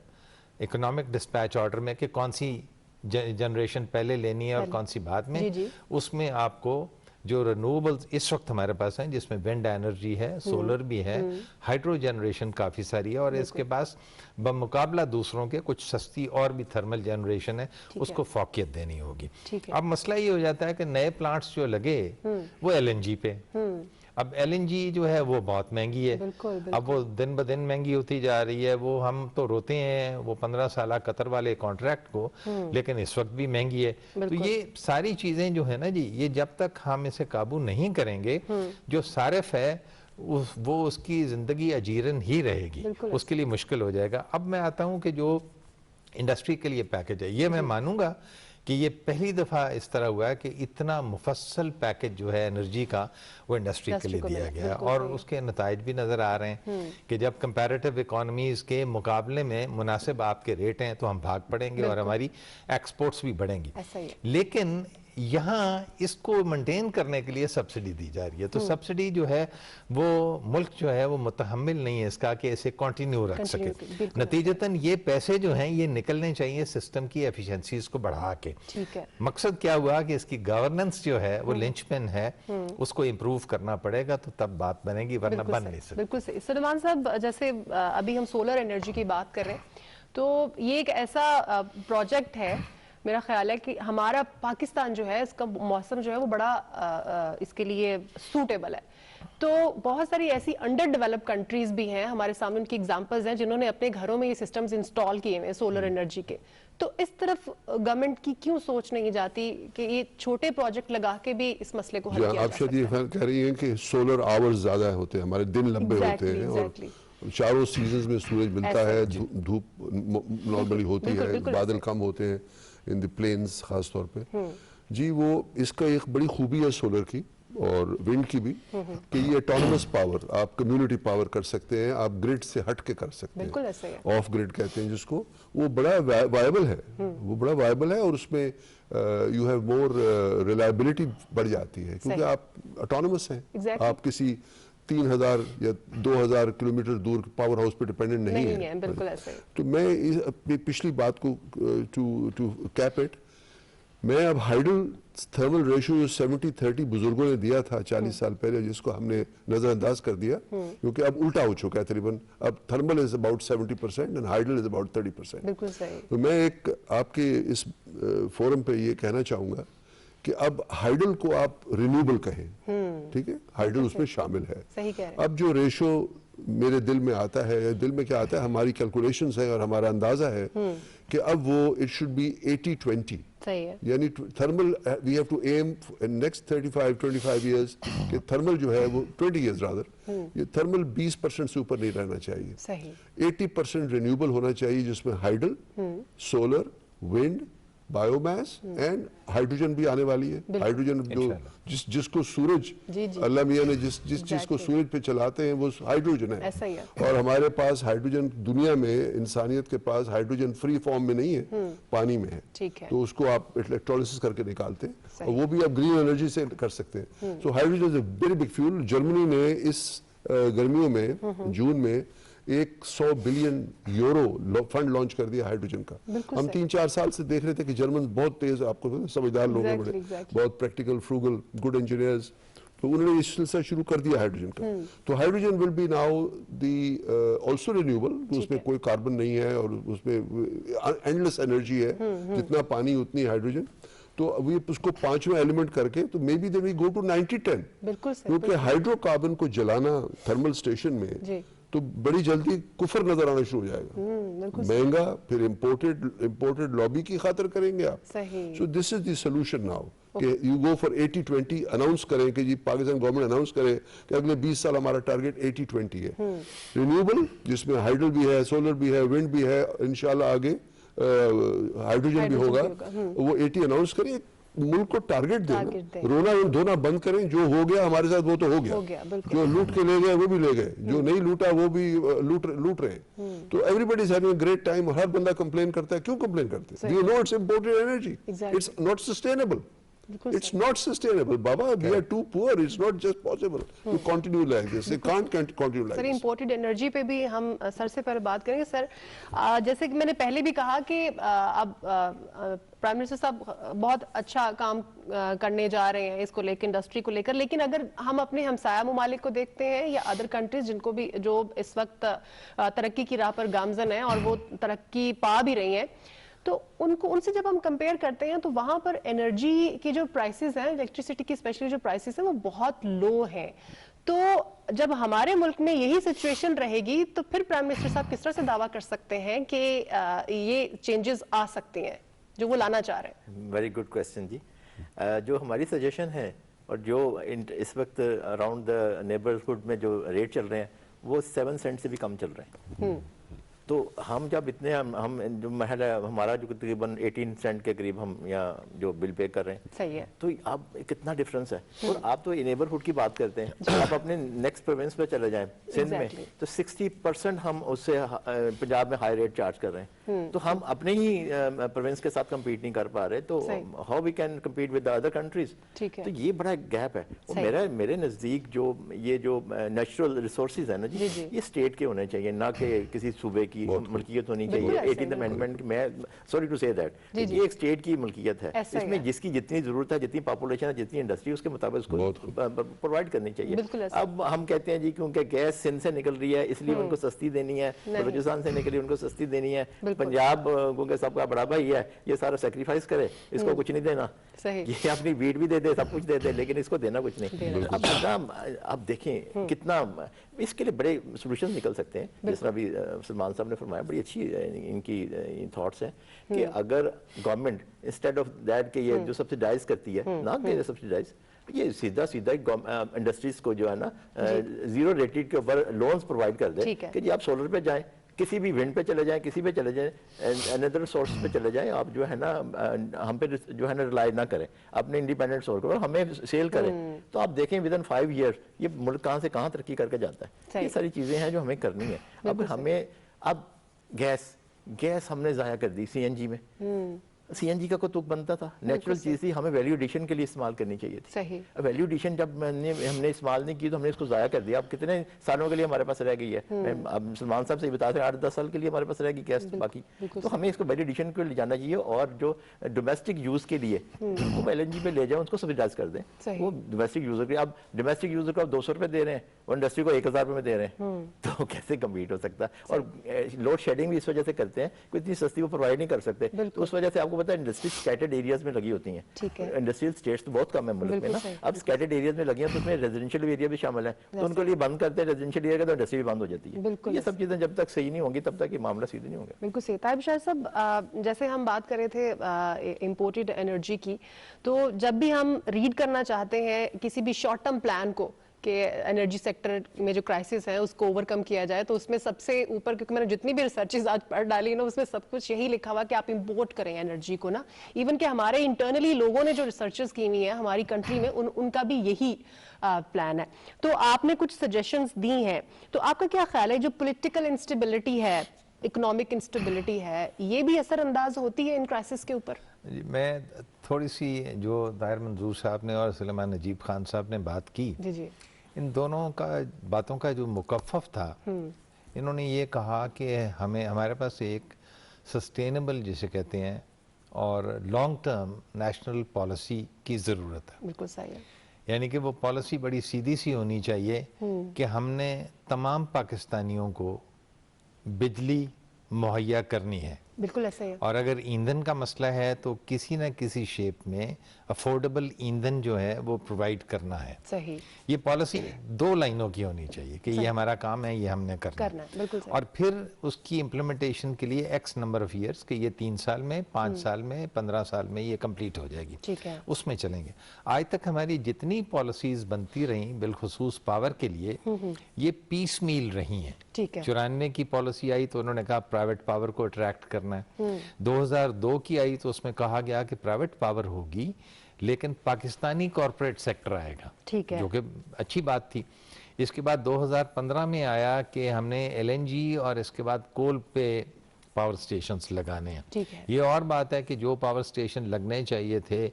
इकोनॉमिक डिस्पैच ऑर्डर में कि कौन सी जनरेशन पहले लेनी है और कौन सी बाद में, जी। उसमें आपको जो रिन्यूएबल्स इस वक्त हमारे पास हैं, जिसमें विंड एनर्जी है, सोलर भी है, हाइड्रो जनरेशन काफ़ी सारी है, और इसके पास बमुकाबला दूसरों के कुछ सस्ती और भी थर्मल जनरेशन है, उसको फौकियत देनी होगी। अब मसला ये हो जाता है कि नए प्लांट्स जो लगे वो एलएनजी पे, अब एलएनजी जो है वो बहुत महंगी है। अब वो दिन ब दिन महंगी होती जा रही है। वो हम तो रोते हैं वो 15 साल कतर वाले कॉन्ट्रैक्ट को, लेकिन इस वक्त भी महंगी है। तो ये सारी चीजें जो है ना जी, ये जब तक हम इसे काबू नहीं करेंगे, जो सारिफ है वो उसकी जिंदगी अजीरन ही रहेगी, उसके लिए मुश्किल हो जाएगा। अब मैं आता हूँ कि जो इंडस्ट्री के लिए पैकेज है, ये मैं मानूंगा कि ये पहली दफ़ा इस तरह हुआ है कि इतना मुफस्सल पैकेज जो है एनर्जी का वो इंडस्ट्री के लिए दिया गया, और उसके नताइज भी नज़र आ रहे हैं कि जब कंपैरेटिव इकोनॉमीज़ के मुकाबले में मुनासिब आपके रेट हैं तो हम भाग पड़ेंगे और हमारी एक्सपोर्ट्स भी बढ़ेंगी। लेकिन यहाँ इसको मेंटेन करने के लिए सब्सिडी दी जा रही है, तो सब्सिडी जो है वो मुल्क जो है वो मुतहम्मिल नहीं है इसका कि इसे कंटिन्यू रख सके। नतीजतन ये पैसे जो हैं ये निकलने चाहिए सिस्टम की एफिशिएंसीज को बढ़ा के। मकसद क्या हुआ कि इसकी गवर्नेंस जो है वो लिंचपिन है, उसको इम्प्रूव करना पड़ेगा, तो तब बात बनेगी, वरना बन नहीं सकती। बिल्कुल सही। सुलेमान साहब, जैसे अभी हम सोलर एनर्जी की बात कर रहे हैं, तो ये एक ऐसा प्रोजेक्ट है, मेरा ख्याल है कि हमारा पाकिस्तान जो है इसका मौसम जो है वो बड़ा इसके लिए सूटेबल है। तो बहुत सारी ऐसी अंडर डेवलप्ड कंट्रीज भी हैं हमारे सामने, उनकी एग्जांपल्स हैं जिन्होंने अपने घरों में ये सिस्टम्स इंस्टॉल किए हुए हैं सोलर एनर्जी के। तो इस तरफ गवर्नमेंट की क्यों सोच नहीं जाती कि ये छोटे प्रोजेक्ट लगा के भी इस मसले को हल किया जा सकता है? आप शायद ये कह रही हैं कि सोलर आवर्स ज्यादा होते हैं, हमारे दिन लंबे होते हैं और चारों सीजन्स में सूरज मिलता है, धूप नॉर्मली होती है, बादल कम होते हैं इन द प्लेन्स खास तौर पे। जी वो इसका एक बड़ी खूबी है सोलर की, और विंड की भी, कि ये ऑटोनमस पावर, आप कम्युनिटी पावर कर सकते हैं, आप ग्रिड से हट के कर सकते हैं, ऑफ ग्रिड कहते हैं जिसको, वो बड़ा वायबल है, वो बड़ा वायबल है, और उसमें यू हैव मोर रिलायबिलिटी बढ़ जाती है, क्योंकि आप ऑटोनमस हैं, आप किसी 3000 या 2000 किलोमीटर दूर पावर हाउस पे डिपेंडेंट नहीं है। बिल्कुल ऐसे। तो मैं अपनी पिछली बात को टू कैप इट, मैं अब हाइडल थर्मल रेशियो जो 70-30 बुजुर्गों ने दिया था 40 साल पहले, जिसको हमने नजरअंदाज कर दिया, क्योंकि अब उल्टा हो चुका है तकरीबन, अब thermal is about 70% and hydel is about 30%। बिल्कुल सही। तो मैं एक आपके इस फोरम पे ये कहना चाहूंगा कि अब हाइडल को आप रिन्यूएबल कहें, ठीक है, हाइडल उसमें शामिल है। सही कह रहे हैं। अब जो रेशो मेरे दिल में आता है, दिल में क्या आता है, हमारी कैलकुलेशंस है और हमारा अंदाजा है कि अब वो इट शुड बी 80-20, सही है, यानी thermal we have to aim in next 35-25 years कि थर्मल जो है वो 20 इयर्स रादर, ये थर्मल 20% से ऊपर नहीं रहना चाहिए, सही, 80% रिन्यूएबल होना चाहिए, जिसमें hydel, solar, wind, biomass and hydrogen भी आने वाली है। हाइड्रोजन जो जिसको सूरज, अल्लाह मियां ने जिस चीज को सूरज पे चलाते हैं वो हाइड्रोजन है। ऐसा ही है। और हमारे पास हाइड्रोजन, दुनिया में इंसानियत के पास हाइड्रोजन फ्री फॉर्म में नहीं है, पानी में है। ठीक है। तो उसको आप इलेक्ट्रोलिसिस करके निकालते हैं, और वो भी आप ग्रीन एनर्जी से कर सकते हैं। So hydrogen is a very big fuel. Germany ने इस गर्मियों में, जून में 100 बिलियन यूरो फंड लॉन्च कर दिया हाइड्रोजन का। हम 3-4 साल से देख रहे थे कि जर्मन बहुत तेज, आपको समझदार लोग हैं, बड़े बहुत प्रैक्टिकल, फ्रूगल, गुड इंजीनियर्स, तो उन्होंने इस सिलसिला शुरू कर दिया हाइड्रोजन का। तो hydrogen will be now the also renewable, उसमें कोई कार्बन नहीं है और उसमें एंडलेस एनर्जी है, जितना पानी उतनी हाइड्रोजन। तो अभी उसको 5वां एलिमेंट करके, तो maybe then we go to 90-10, क्योंकि हाइड्रोकार्बन को जलाना थर्मल स्टेशन में तो बड़ी जल्दी कुफर नजर आना शुरू हो जाएगा, महंगा, फिर इम्पोर्टेड लॉबी की खातिर करेंगे आप। So this is the solution now कि यू गो फॉर 80-20, अनाउंस करें कि जी पाकिस्तान गवर्नमेंट अनाउंस करे कि अगले 20 साल हमारा टारगेट 80-20 है। रिन्यूएबल जिसमें हाइडल भी है, सोलर भी है, विंड भी है, इंशाल्लाह आगे हाइड्रोजन भी होगा, वो 80 अनाउंस करें, मुल्क को टारगेट दें, रोना धोना बंद करें, जो हो गया हमारे साथ वो तो हो गया, जो लूट के ले गए वो भी ले गए, जो नहीं लूटा वो भी लूट रहे। तो everybody is having a great time, हर बंदा कंप्लेन करता है, क्यों कंप्लेन करते हैं? You know it's imported energy, it's not sustainable, it's not sustainable, Baba. We are too poor. It's not just possible to continue like this. They can't continue like sir, this. Imported energy पे भी हम sir से पहले बात करेंगे। Sir, जैसे कि मैंने पहले भी कहा कि अब प्राइम मिनिस्टर साहब बहुत अच्छा काम करने जा रहे हैं इसको लेकर, इंडस्ट्री को लेकर, लेकिन अगर हम अपने हमसाया ममालिक को देखते हैं या अदर कंट्रीज जिनको भी, जो इस वक्त तरक्की की राह पर गामजन है और वो तरक्की पा भी रही हैं, तो उनसे जब हम कंपेयर करते हैं तो वहां पर एनर्जी की जो प्राइसेस हैं, इलेक्ट्रिसिटी की स्पेशली जो प्राइसेस हैं, वो बहुत लो हैं। तो जब हमारे मुल्क में यही सिचुएशन रहेगी तो फिर प्राइम मिनिस्टर साहब किस तरह से दावा कर सकते हैं कि ये चेंजेस आ सकते हैं जो वो लाना चाह रहे हैं? वेरी गुड क्वेश्चन जी। जो हमारी सजेशन है और जो इस वक्त अराउंड द नेबरहुड में जो रेट चल रहे हैं वो 7 सेंट से भी कम चल रहे हैं। तो हम जब इतने हम जो महल है हमारा जो तकरीबन 18 सेंट के करीब हम यहाँ जो बिल पे कर रहे हैं, सही है, तो अब कितना डिफरेंस है। और आप तो नेबरहुड की बात करते हैं, आप अपने नेक्स्ट प्रोविंस पे चले जाएं, सिंध में, तो 60% हम उससे पंजाब में हाई रेट चार्ज कर रहे हैं। तो हम अपने ही प्रोविंस के साथ कम्पीट नहीं कर पा रहे, तो how we can compete with the other countries? तो ये बड़ा गैप है। और मेरे नजदीक जो ये जो नेचुरल रिसोर्सेज है ना जी, ये स्टेट के होने चाहिए, ना कि किसी सूबे की मलकियत होनी चाहिए। 18th अमेंडमेंट में, सॉरी टू से दैट, ये एक स्टेट की मलकियत है, इसमें जिसकी जितनी जरूरत है, जितनी पॉपुलेशन है, जितनी इंडस्ट्री, उसके मुताबिक उसको प्रोवाइड करनी चाहिए। अब हम कहते हैं जी क्योंकि गैस सिंध से निकल रही है इसलिए उनको सस्ती देनी है, बलूचिस्तान से निकली उनको सस्ती देनी है, पंजाब क्योंकि सबका बड़ा भाई है, ये सारा सेक्रीफाइस करे, इसको कुछ नहीं देना, ये अपनी वीट भी दे दे, सब कुछ दे दे, लेकिन इसको देना कुछ नहीं। अब देखें कितना इसके लिए बड़े सोल्यूशन निकल सकते हैं, जिस तरह अभी सलमान साहब ने फरमाया, बड़ी अच्छी इनकी थॉट्स हैं कि अगर गवर्नमेंट इंस्टेड ऑफ दैट के ये जो सब्सिडाइज करती है, ना कि सब्सिडाइज, ये सीधा इंडस्ट्रीज को जो है ना जीरो रेटेड के ऊपर लोन्स प्रोवाइड कर दे कि जी आप सोलर पे जाएं, किसी भी विंड पे चले जाएं, किसी पे चले जाएं, अनदर सोर्स पे चले जाएं, आप जो है ना हम पे जो है ना रिलाई ना करें, अपने इंडिपेंडेंट सोर्स को हमें सेल करें। तो आप देखें विद इन 5 ईयर्स ये मुल्क कहाँ से कहाँ तरक्की करके जाता है। ये सारी चीजें हैं जो हमें करनी है। अब हमें अब गैस हमने जाया कर दी सीएनजी में। सीएनजी का तुक बनता था, नेचुरल चीज थी, हमें वैल्यू एडिशन के लिए इस्तेमाल करनी चाहिए थी। सही। वैल्यू एडिशन जब हमने इस्तेमाल नहीं की तो हमने इसको जाया कर दिया। अब कितने सालों के लिए हमारे पास रह गई है, अब सलमान साहब से बता रहे हैं 8-10 साल के लिए हमारे पास रह गई गैस बाकी। तो हमें इसको वैल्यू एडिशन को ले जाना चाहिए और जो डोमेस्टिक यूज के लिए वो एलएनजी पे ले जाए, उसको सब्सिडाइज कर दें। वो डोमेस्टिक यूजर के, अब डोमेस्टिक यूजर को आप 200 रुपए दे रहे हैं और इंडस्ट्री को 1000 रुपए में दे रहे हैं, तो कैसे कम्पीट हो सकता है। और लोड शेडिंग भी इस वजह से करते हैं कि इतनी सस्ती वो प्रोवाइड नहीं कर सकते, तो उस वजह से आपको पता है इंडस्ट्री स्कैटर्ड एरियाज में लगी होती हैं। इंडस्ट्रियल स्टेट्स तो बहुत कम है मुल्क में ना, अब स्कैटर्ड एरियाज में लगी हैं तो उसमें रेजिडेंशियल एरिया भी शामिल है, तो उनको लिए बंद करते हैं रेजिडेंशियल एरिया, तो इंडस्ट्री भी बंद हो जाती है। ये सब चीजें जब तक सही नहीं होंगी तब तक ये मामला सीधे नहीं होंगे। बिल्कुल सही। ताइब शाह साहब, जैसे हम बात कर रहे थे इंपोर्टेड एनर्जी की, तो जब भी हम रीड करना चाहते हैं किसी भी शॉर्ट टर्म प्लान को कि एनर्जी सेक्टर में जो क्राइसिस है उसको ओवरकम किया जाए, तो उसमें सबसे ऊपर, क्योंकि मैंने जितनी भी रिसर्चेज आज पढ़ डाली ना, उसमें सब कुछ यही लिखा हुआ कि आप इंपोर्ट करें एनर्जी को ना। इवन कि हमारे इंटरनली लोगों ने जो रिसर्चेस की हुई है हमारी कंट्री में, उनका भी यही प्लान है। तो आपने कुछ सजेशंस दी हैं, तो आपका क्या ख्याल है जो पॉलिटिकल इंस्टेबिलिटी है, इकोनॉमिक इंस्टेबिलिटी है, ये भी असरअंदाज होती है इन क्राइसिस के ऊपर? मैं थोड़ी सी जो दाहिर मंजूर साहब ने और सुलेमान नजीब खान साहब ने बात की, जी, इन दोनों का बातों का जो मुकफ़फ़ था, इन्होंने ये कहा कि हमारे पास एक सस्टेनेबल जिसे कहते हैं और लॉन्ग टर्म नेशनल पॉलिसी की ज़रूरत है। बिल्कुल सही है। यानी कि वो पॉलिसी बड़ी सीधी सी होनी चाहिए कि हमने तमाम पाकिस्तानियों को बिजली मुहैया करनी है। बिल्कुल ऐसा है। और अगर ईंधन का मसला है तो किसी न किसी शेप में अफोर्डेबल ईंधन जो है वो प्रोवाइड करना है। सही। ये पॉलिसी 2 लाइनों की होनी चाहिए कि ये हमारा काम है, ये हमने करना है। बिल्कुल सही। और फिर उसकी इम्प्लीमेंटेशन के लिए एक्स नंबर ऑफ ईयर्स कि ये 3 साल में, 5 साल में, 15 साल में ये कंप्लीट हो जाएगी। ठीक है। उसमें चलेंगे। आज तक हमारी जितनी पॉलिसीज बनती रही बिलखुसूस पावर के लिए, ये पीस मील रही हैं। ठीक है। 94 की पॉलिसी आई तो उन्होंने कहा प्राइवेट पावर को अट्रैक्ट करना है। 2002 की आई तो उसमें कहा गया कि प्राइवेट पावर होगी लेकिन पाकिस्तानी कॉर्पोरेट सेक्टर आएगा। ठीक है। जो कि अच्छी बात थी। इसके बाद 2015 में आया कि हमने एलएनजी और इसके बाद कोल पे पावर स्टेशंस लगाने हैं। ठीक है। ये और बात है कि जो पावर स्टेशन लगने चाहिए थे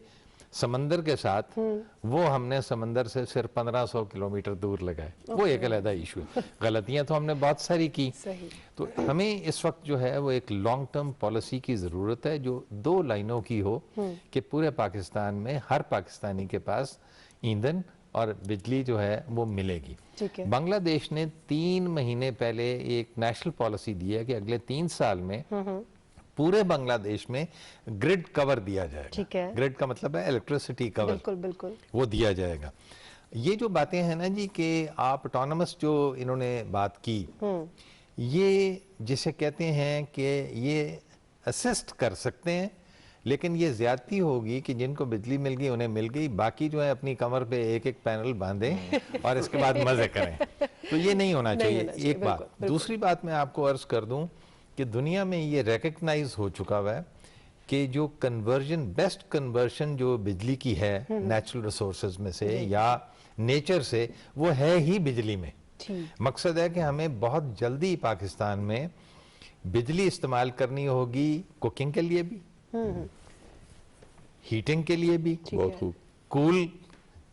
समंदर के साथ, वो हमने समंदर से सिर्फ 1500 किलोमीटर दूर लगाए। वो एक अलग इशू है। गलतियां तो हमने बहुत सारी की। सही। तो हमें इस वक्त जो है वो एक लॉन्ग टर्म पॉलिसी की ज़रूरत है जो 2 लाइनों की हो कि पूरे पाकिस्तान में हर पाकिस्तानी के पास ईंधन और बिजली जो है वो मिलेगी। ठीक है। बांग्लादेश ने 3 महीने पहले एक नेशनल पॉलिसी दी है कि अगले 3 साल में पूरे बांग्लादेश में ग्रिड कवर दिया जाएगा। ठीक है। ग्रिड का मतलब है इलेक्ट्रिसिटी कवर। बिल्कुल बिल्कुल। वो दिया जाएगा। ये जो बातें हैं ना जी कि आप ऑटोनमस जो इन्होंने बात की, ये जिसे कहते हैं कि ये असिस्ट कर सकते हैं, लेकिन ये ज्यादती होगी कि जिनको बिजली मिल गई उन्हें मिल गई, बाकी जो है अपनी कमर पे एक एक पैनल बांधें और इसके बाद मजे करें। तो ये नहीं होना चाहिए। एक बात। दूसरी बात मैं आपको अर्ज कर दूं कि दुनिया में ये रिकग्नाइज हो चुका हुआ है कि जो कन्वर्जन, बेस्ट कन्वर्जन जो बिजली की है नेचुरल रिसोर्सेज में से या नेचर से, वो है ही बिजली में। मकसद है कि हमें बहुत जल्दी पाकिस्तान में बिजली इस्तेमाल करनी होगी, कुकिंग के लिए भी, हीटिंग के लिए भी, बहुत खूब, कूल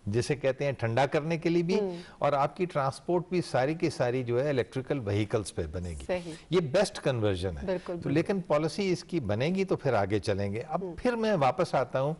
जिसे कहते हैं ठंडा करने के लिए भी, और आपकी ट्रांसपोर्ट भी सारी की सारी जो है इलेक्ट्रिकल व्हीकल्स पे बनेगी। ये बेस्ट कन्वर्जन है। तो लेकिन पॉलिसी इसकी बनेगी तो फिर आगे चलेंगे। अब फिर मैं वापस आता हूँ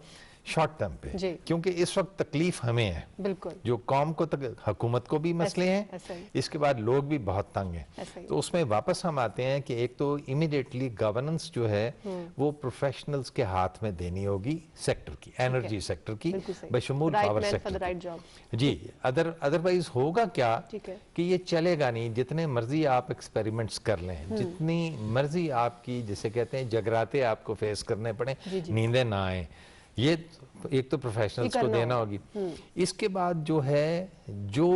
शॉर्ट टर्म पे, क्योंकि इस वक्त तकलीफ हमें है। बिल्कुल। जो कौम को हुकूमत को भी मसले हैं, इसके बाद लोग भी बहुत तंग हैं। तो उसमें वापस हम आते हैं कि एक तो इमीडिएटली गवर्नेंस जो है वो प्रोफेशनल्स के हाथ में देनी होगी, सेक्टर की, एनर्जी सेक्टर की, बशमूल पावर सेक्टर जी। अदरवाइज होगा क्या कि ये चलेगा नहीं। जितने मर्जी आप एक्सपेरिमेंट्स कर लें, जितनी मर्जी आपकी जिसे कहते हैं जगराते आपको फेस करने पड़े, नींदें ना आए, ये एक तो प्रोफेशनल्स को देना होगी। इसके बाद जो है जो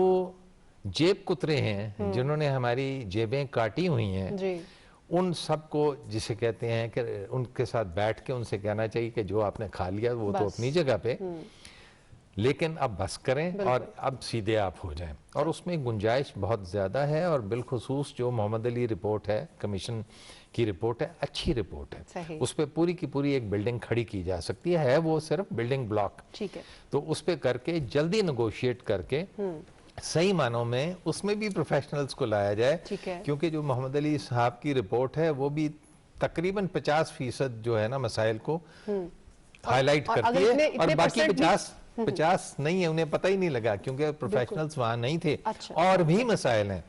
जेब कुतरे हैं, जिन्होंने हमारी जेबें काटी हुई हैं, उन सबको जिसे कहते हैं कि उनके साथ बैठ के उनसे कहना चाहिए कि जो आपने खा लिया वो तो अपनी जगह पे, लेकिन अब बस करें और अब सीधे आप हो जाएं। और उसमें गुंजाइश बहुत ज़्यादा है, और बिलखुसूस जो मोहम्मद अली रिपोर्ट है, कमीशन की रिपोर्ट है, अच्छी रिपोर्ट है। उस पर पूरी की पूरी एक बिल्डिंग खड़ी की जा सकती है वो सिर्फ बिल्डिंग ब्लॉक, ठीक है, तो उस पर करके जल्दी नेगोशिएट करके सही मानों में उसमें भी प्रोफेशनल्स को लाया जाए, क्योंकि जो मोहम्मद अली साहब की रिपोर्ट है वो भी तकरीबन 50% जो है ना मसाइल को हाईलाइट करती है, और बाकी 50 नहीं है, उन्हें पता ही नहीं लगा क्योंकि प्रोफेशनल्स वहां नहीं थे। अच्छा, और भी मसाइल हैं,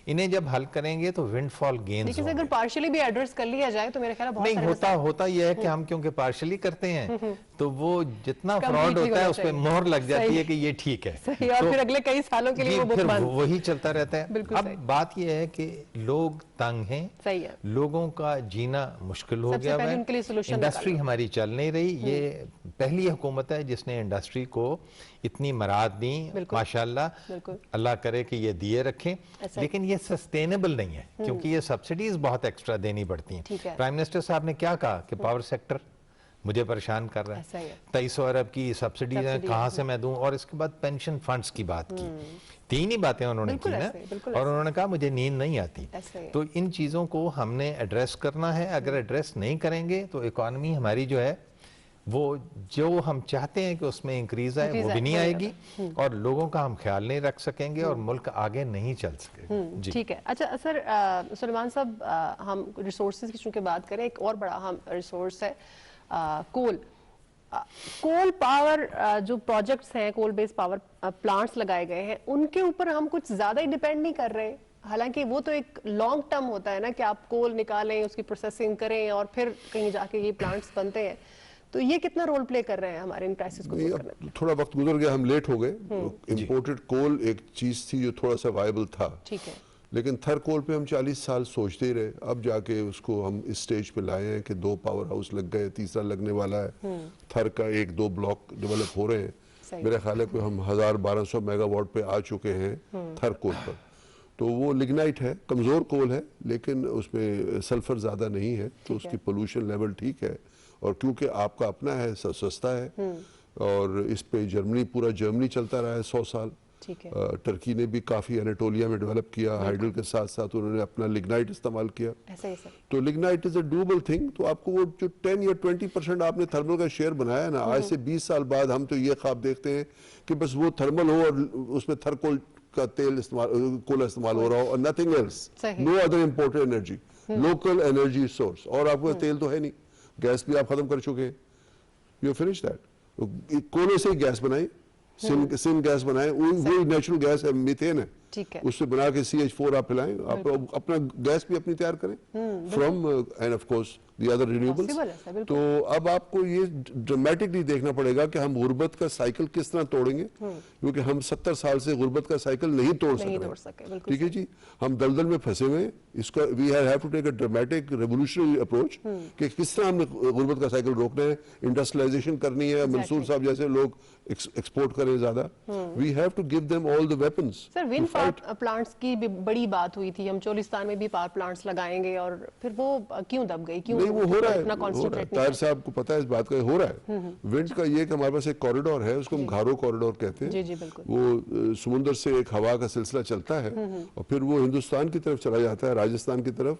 इन्हें जब हल करेंगे तो विंडफॉल गेन्स लेकिन अगर पार्शियली भी एड्रेस कर लिया जाए तो मेरे ख्याल बहुत नहीं होता यह है कि हम क्योंकि पार्शियली करते हैं तो वो जितना फ्रॉड होता है उस पर मोहर लग जाती है कि ये ठीक है, और फिर अगले कई सालों के लिए फिर वही चलता रहता है। अब बात यह है कि लोग तंग हैं, लोगों का जीना मुश्किल हो गया है, इंडस्ट्री हमारी चल नहीं रही। ये पहली हुकूमत है जिसने इंडस्ट्री को इतनी मराद दी, माशाल्लाह, अल्लाह करे कि ये दिए रखें, लेकिन ये सस्टेनेबल नहीं है क्योंकि ये सब्सिडीज बहुत एक्स्ट्रा देनी पड़ती हैं। प्राइम मिनिस्टर साहब ने क्या कहा कि पावर सेक्टर मुझे परेशान कर रहा है, 2300 अरब की सब्सिडीज है, कहां से मैं दूं, और इसके बाद पेंशन फंड्स की बात की। तीन ही बातें उन्होंने की ना, और उन्होंने कहा मुझे नींद नहीं आती। तो इन चीजों को हमने एड्रेस करना है, अगर एड्रेस नहीं करेंगे तो इकोनॉमी हमारी जो है वो जो हम चाहते हैं कि उसमें इंक्रीज आए वो भी नहीं आएगी, और लोगों का हम ख्याल नहीं रख सकेंगे और मुल्क आगे नहीं चल सकेगा। ठीक है। अच्छा सर, सुलेमान साहब, हम रिसोर्सेज की चूंकि बात करें, एक और बड़ा अहम रिसोर्स है कोल पावर। जो प्रोजेक्ट्स हैं, कोल बेस्ड पावर प्लांट्स लगाए गए हैं, उनके ऊपर हम कुछ ज्यादा ही डिपेंड नहीं कर रहे, हालांकि वो तो एक लॉन्ग टर्म होता है ना कि आप कोल निकालें, उसकी प्रोसेसिंग करें और फिर कहीं जाके ये प्लांट्स बनते हैं, तो ये कितना रोल प्ले कर रहे हैं हमारे इन क्राइसिस को दूर करने में? थोड़ा वक्त गुजर गया, हम लेट हो गए। इंपोर्टेड कोल एक चीज थी जो थोड़ा सा वायबल था, ठीक है, लेकिन थर कोल पे हम 40 साल सोचते ही रहे। अब जाके उसको हम इस स्टेज पे लाए हैं कि 2 पावर हाउस लग गए, तीसरा लगने वाला है, थर का 1-2 ब्लॉक डेवलप हो रहे हैं। मेरा ख्याल है कि हम 1200 मेगावाट पे आ चुके हैं थर कोल पर। तो वो लिग्नाइट है, कमजोर कोल है, लेकिन उसमें सल्फर ज्यादा नहीं है, तो उसकी पोल्यूशन लेवल ठीक है, और क्योंकि आपका अपना है, सस्ता है, और इस पे पूरा जर्मनी चलता रहा है 100 साल। टर्की ने भी काफी एनाटोलिया में डेवलप किया, हाइडल के साथ साथ उन्होंने अपना लिग्नाइट इस्तेमाल किया। तो lignite is a doable thing. तो आपको वो जो 10 या 20% आपने थर्मल का शेयर बनाया ना, आज से 20 साल बाद हम तो ये ख्वाब देखते हैं कि बस वो थर्मल हो और उसमें थर्कोल का तेल कोला इस्तेमाल हो रहा हो, और nothing else, no other imported energy, local energy source. और आपको तेल तो है नहीं, गैस भी आप खत्म कर चुके हैं, यू फिनिश दैट। कोले से गैस बनाई, सिन गैस बनाए, वही नेचुरल गैस है, मीथेन है, उससे बना के CH4 आप पिलाएं, आप अपना गैस भी अपनी तैयार करें from end of course the other renewables. तो अब आपको ये ड्रामेटिकली देखना पड़ेगा कि हम गुर्बत का साइकिल किस तरह तोड़ेंगे, क्योंकि हम 70 साल से गुर्बत का साइकिल नहीं तोड़ सके। ठीक है जी, हम दलदल में फंसे हुए हैं। इसका we have to take a dramatic revolutionary approach कि किस तरह हमने गुर्बत का साइकिल रोकना है, इंडस्ट्रियलाइजेशन करनी है, मंसूर साहब जैसे लोग एक्सपोर्ट करें ज्यादा। We have to give them all the weapons. Sir, wind power plants की भी बड़ी बात हुई थी, हम चोलिस्तान में भी पावर प्लांट्स लगाएंगे, और फिर वो क्यों दब गई? क्यों नहीं, वो हो रहा है, तार साहब को पता है इस बात का, हो रहा है। विंड का ये कि हमारे पास एक कॉरिडोर है, उसको हम घारो कॉरिडोर कहते हैं। वो समुद्र से एक हवा का सिलसिला चलता है और फिर वो हिंदुस्तान की तरफ चला जाता है, राजस्थान की तरफ।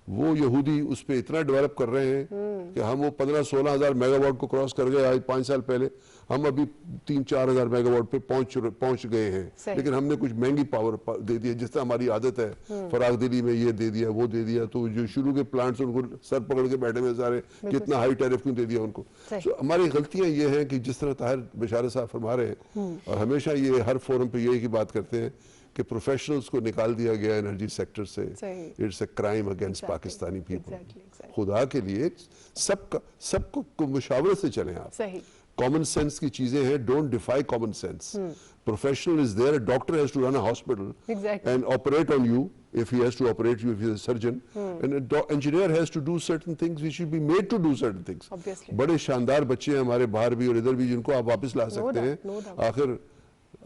वो यहूदी उस पर इतना डेवलप कर रहे हैं कि हम वो 15-16 हजार मेगावाट को क्रॉस कर गए आज 5 साल पहले। हम अभी 3-4 हजार मेगावाट पे पहुंच गए हैं, लेकिन हमने कुछ महंगी पावर दे दी है, जिस तरह हमारी आदत है। फराग दिली में ये दे दिया, वो दे दिया, तो जो शुरू के प्लांट्स उनको सर पकड़ के बैठे हुए सारे, कितना हाई टैरिफ क्यों दे दिया उनको। तो हमारी गलतियां ये हैं कि जिस तरह ताहिर बिशारत साहब फरमा रहे हैं, और हमेशा ये हर फोरम पे यही की बात करते हैं कि प्रोफेशनल्स को निकाल दिया गया एनर्जी सेक्टर से। It's a crime against Pakistani people. खुदा के लिए सबको मुशावरत से चलें आप। कॉमन सेंस की चीजें हैं, don't defy common sense. Professional is there, a doctor has to run a hospital and operate on you if he has to operate you, if he is a surgeon, and an engineer has to do certain things, we should be made to do certain things. Obviously. बड़े शानदार बच्चे हैं हमारे बाहर भी और इधर भी, जिनको आप वापस ला सकते हैं। आखिर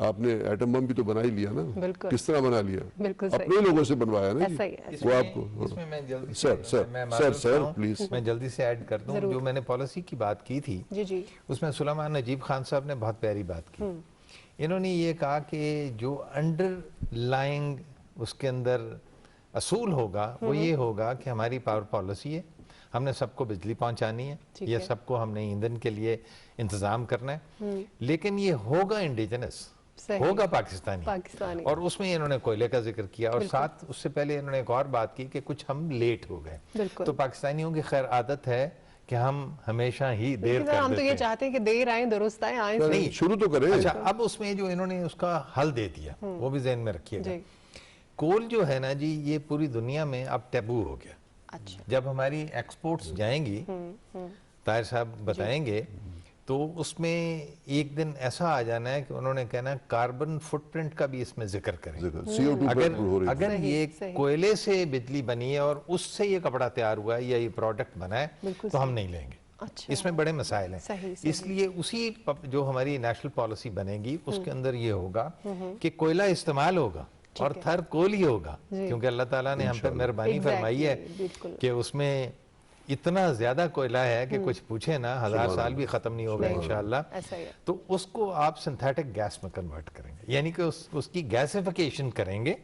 आपने एटम बम भी तो बना ही लिया ना, बिल्कुल। किस तरह बना लिया? बिल्कुल अपने लोगों से बनवाया ना ऐसा ही है। वो आपको। इसमें मैं जल्दी सर प्लीज, मैं जल्दी से ऐड कर दूं। जो मैंने पॉलिसी की बात की थी जी जी, उसमें सुलेमान नजीब खान साहब ने बहुत प्यारी बात की। इन्होंने ये कहा कि जो अंडरलाइंग उसके अंदर असूल होगा वो ये होगा कि हमारी पावर पॉलिसी है, हमने सबको बिजली पहुंचानी है, ये सबको हमने ईंधन के लिए इंतजाम करना है, लेकिन ये होगा इंडिजिनस, होगा पाकिस्तानी। और उसमें इन्होंने कोयले का जिक्र किया और साथ उससे पहले इन्होंने एक और बात की कि कुछ हम लेट हो गए। तो पाकिस्तानियों की खैर आदत है कि हम हमेशा ही देर कर हम देते तो ये चाहते हैं कि देर आए दुरुस्त आए नहीं शुरू तो करें। अच्छा, अब उसमें जो इन्होंने उसका हल दे दिया वो भी ज़हन में रखिएगा। कोल जो है ना जी, ये पूरी दुनिया में अब टैबू हो गया। अच्छा, जब हमारी एक्सपोर्ट्स जाएंगी, ताहिर साहब बताएंगे, तो उसमें एक दिन ऐसा आ जाना है कि उन्होंने कहना कार्बन फुटप्रिंट का भी इसमें जिक्र करें। अगर ये कोयले से बिजली बनी है और उससे ये कपड़ा तैयार हुआ है या ये प्रोडक्ट बना है तो हम नहीं लेंगे। अच्छा, इसमें बड़े मसाइल हैं। इसलिए उसी जो हमारी नेशनल पॉलिसी बनेगी उसके अंदर ये होगा कि कोयला इस्तेमाल होगा और थर कोल ही होगा, क्योंकि अल्लाह ताला ने हम पे मेहरबानी फरमाई है कि उसमें इतना ज्यादा कोयला है कि कुछ पूछे ना, 1000 साल भी खत्म नहीं होगा इंशाअल्लाह। तो उसको आप सिंथेटिक गैस में कन्वर्ट करेंगे, यानी कि उसकी गैसिफिकेशन करेंगे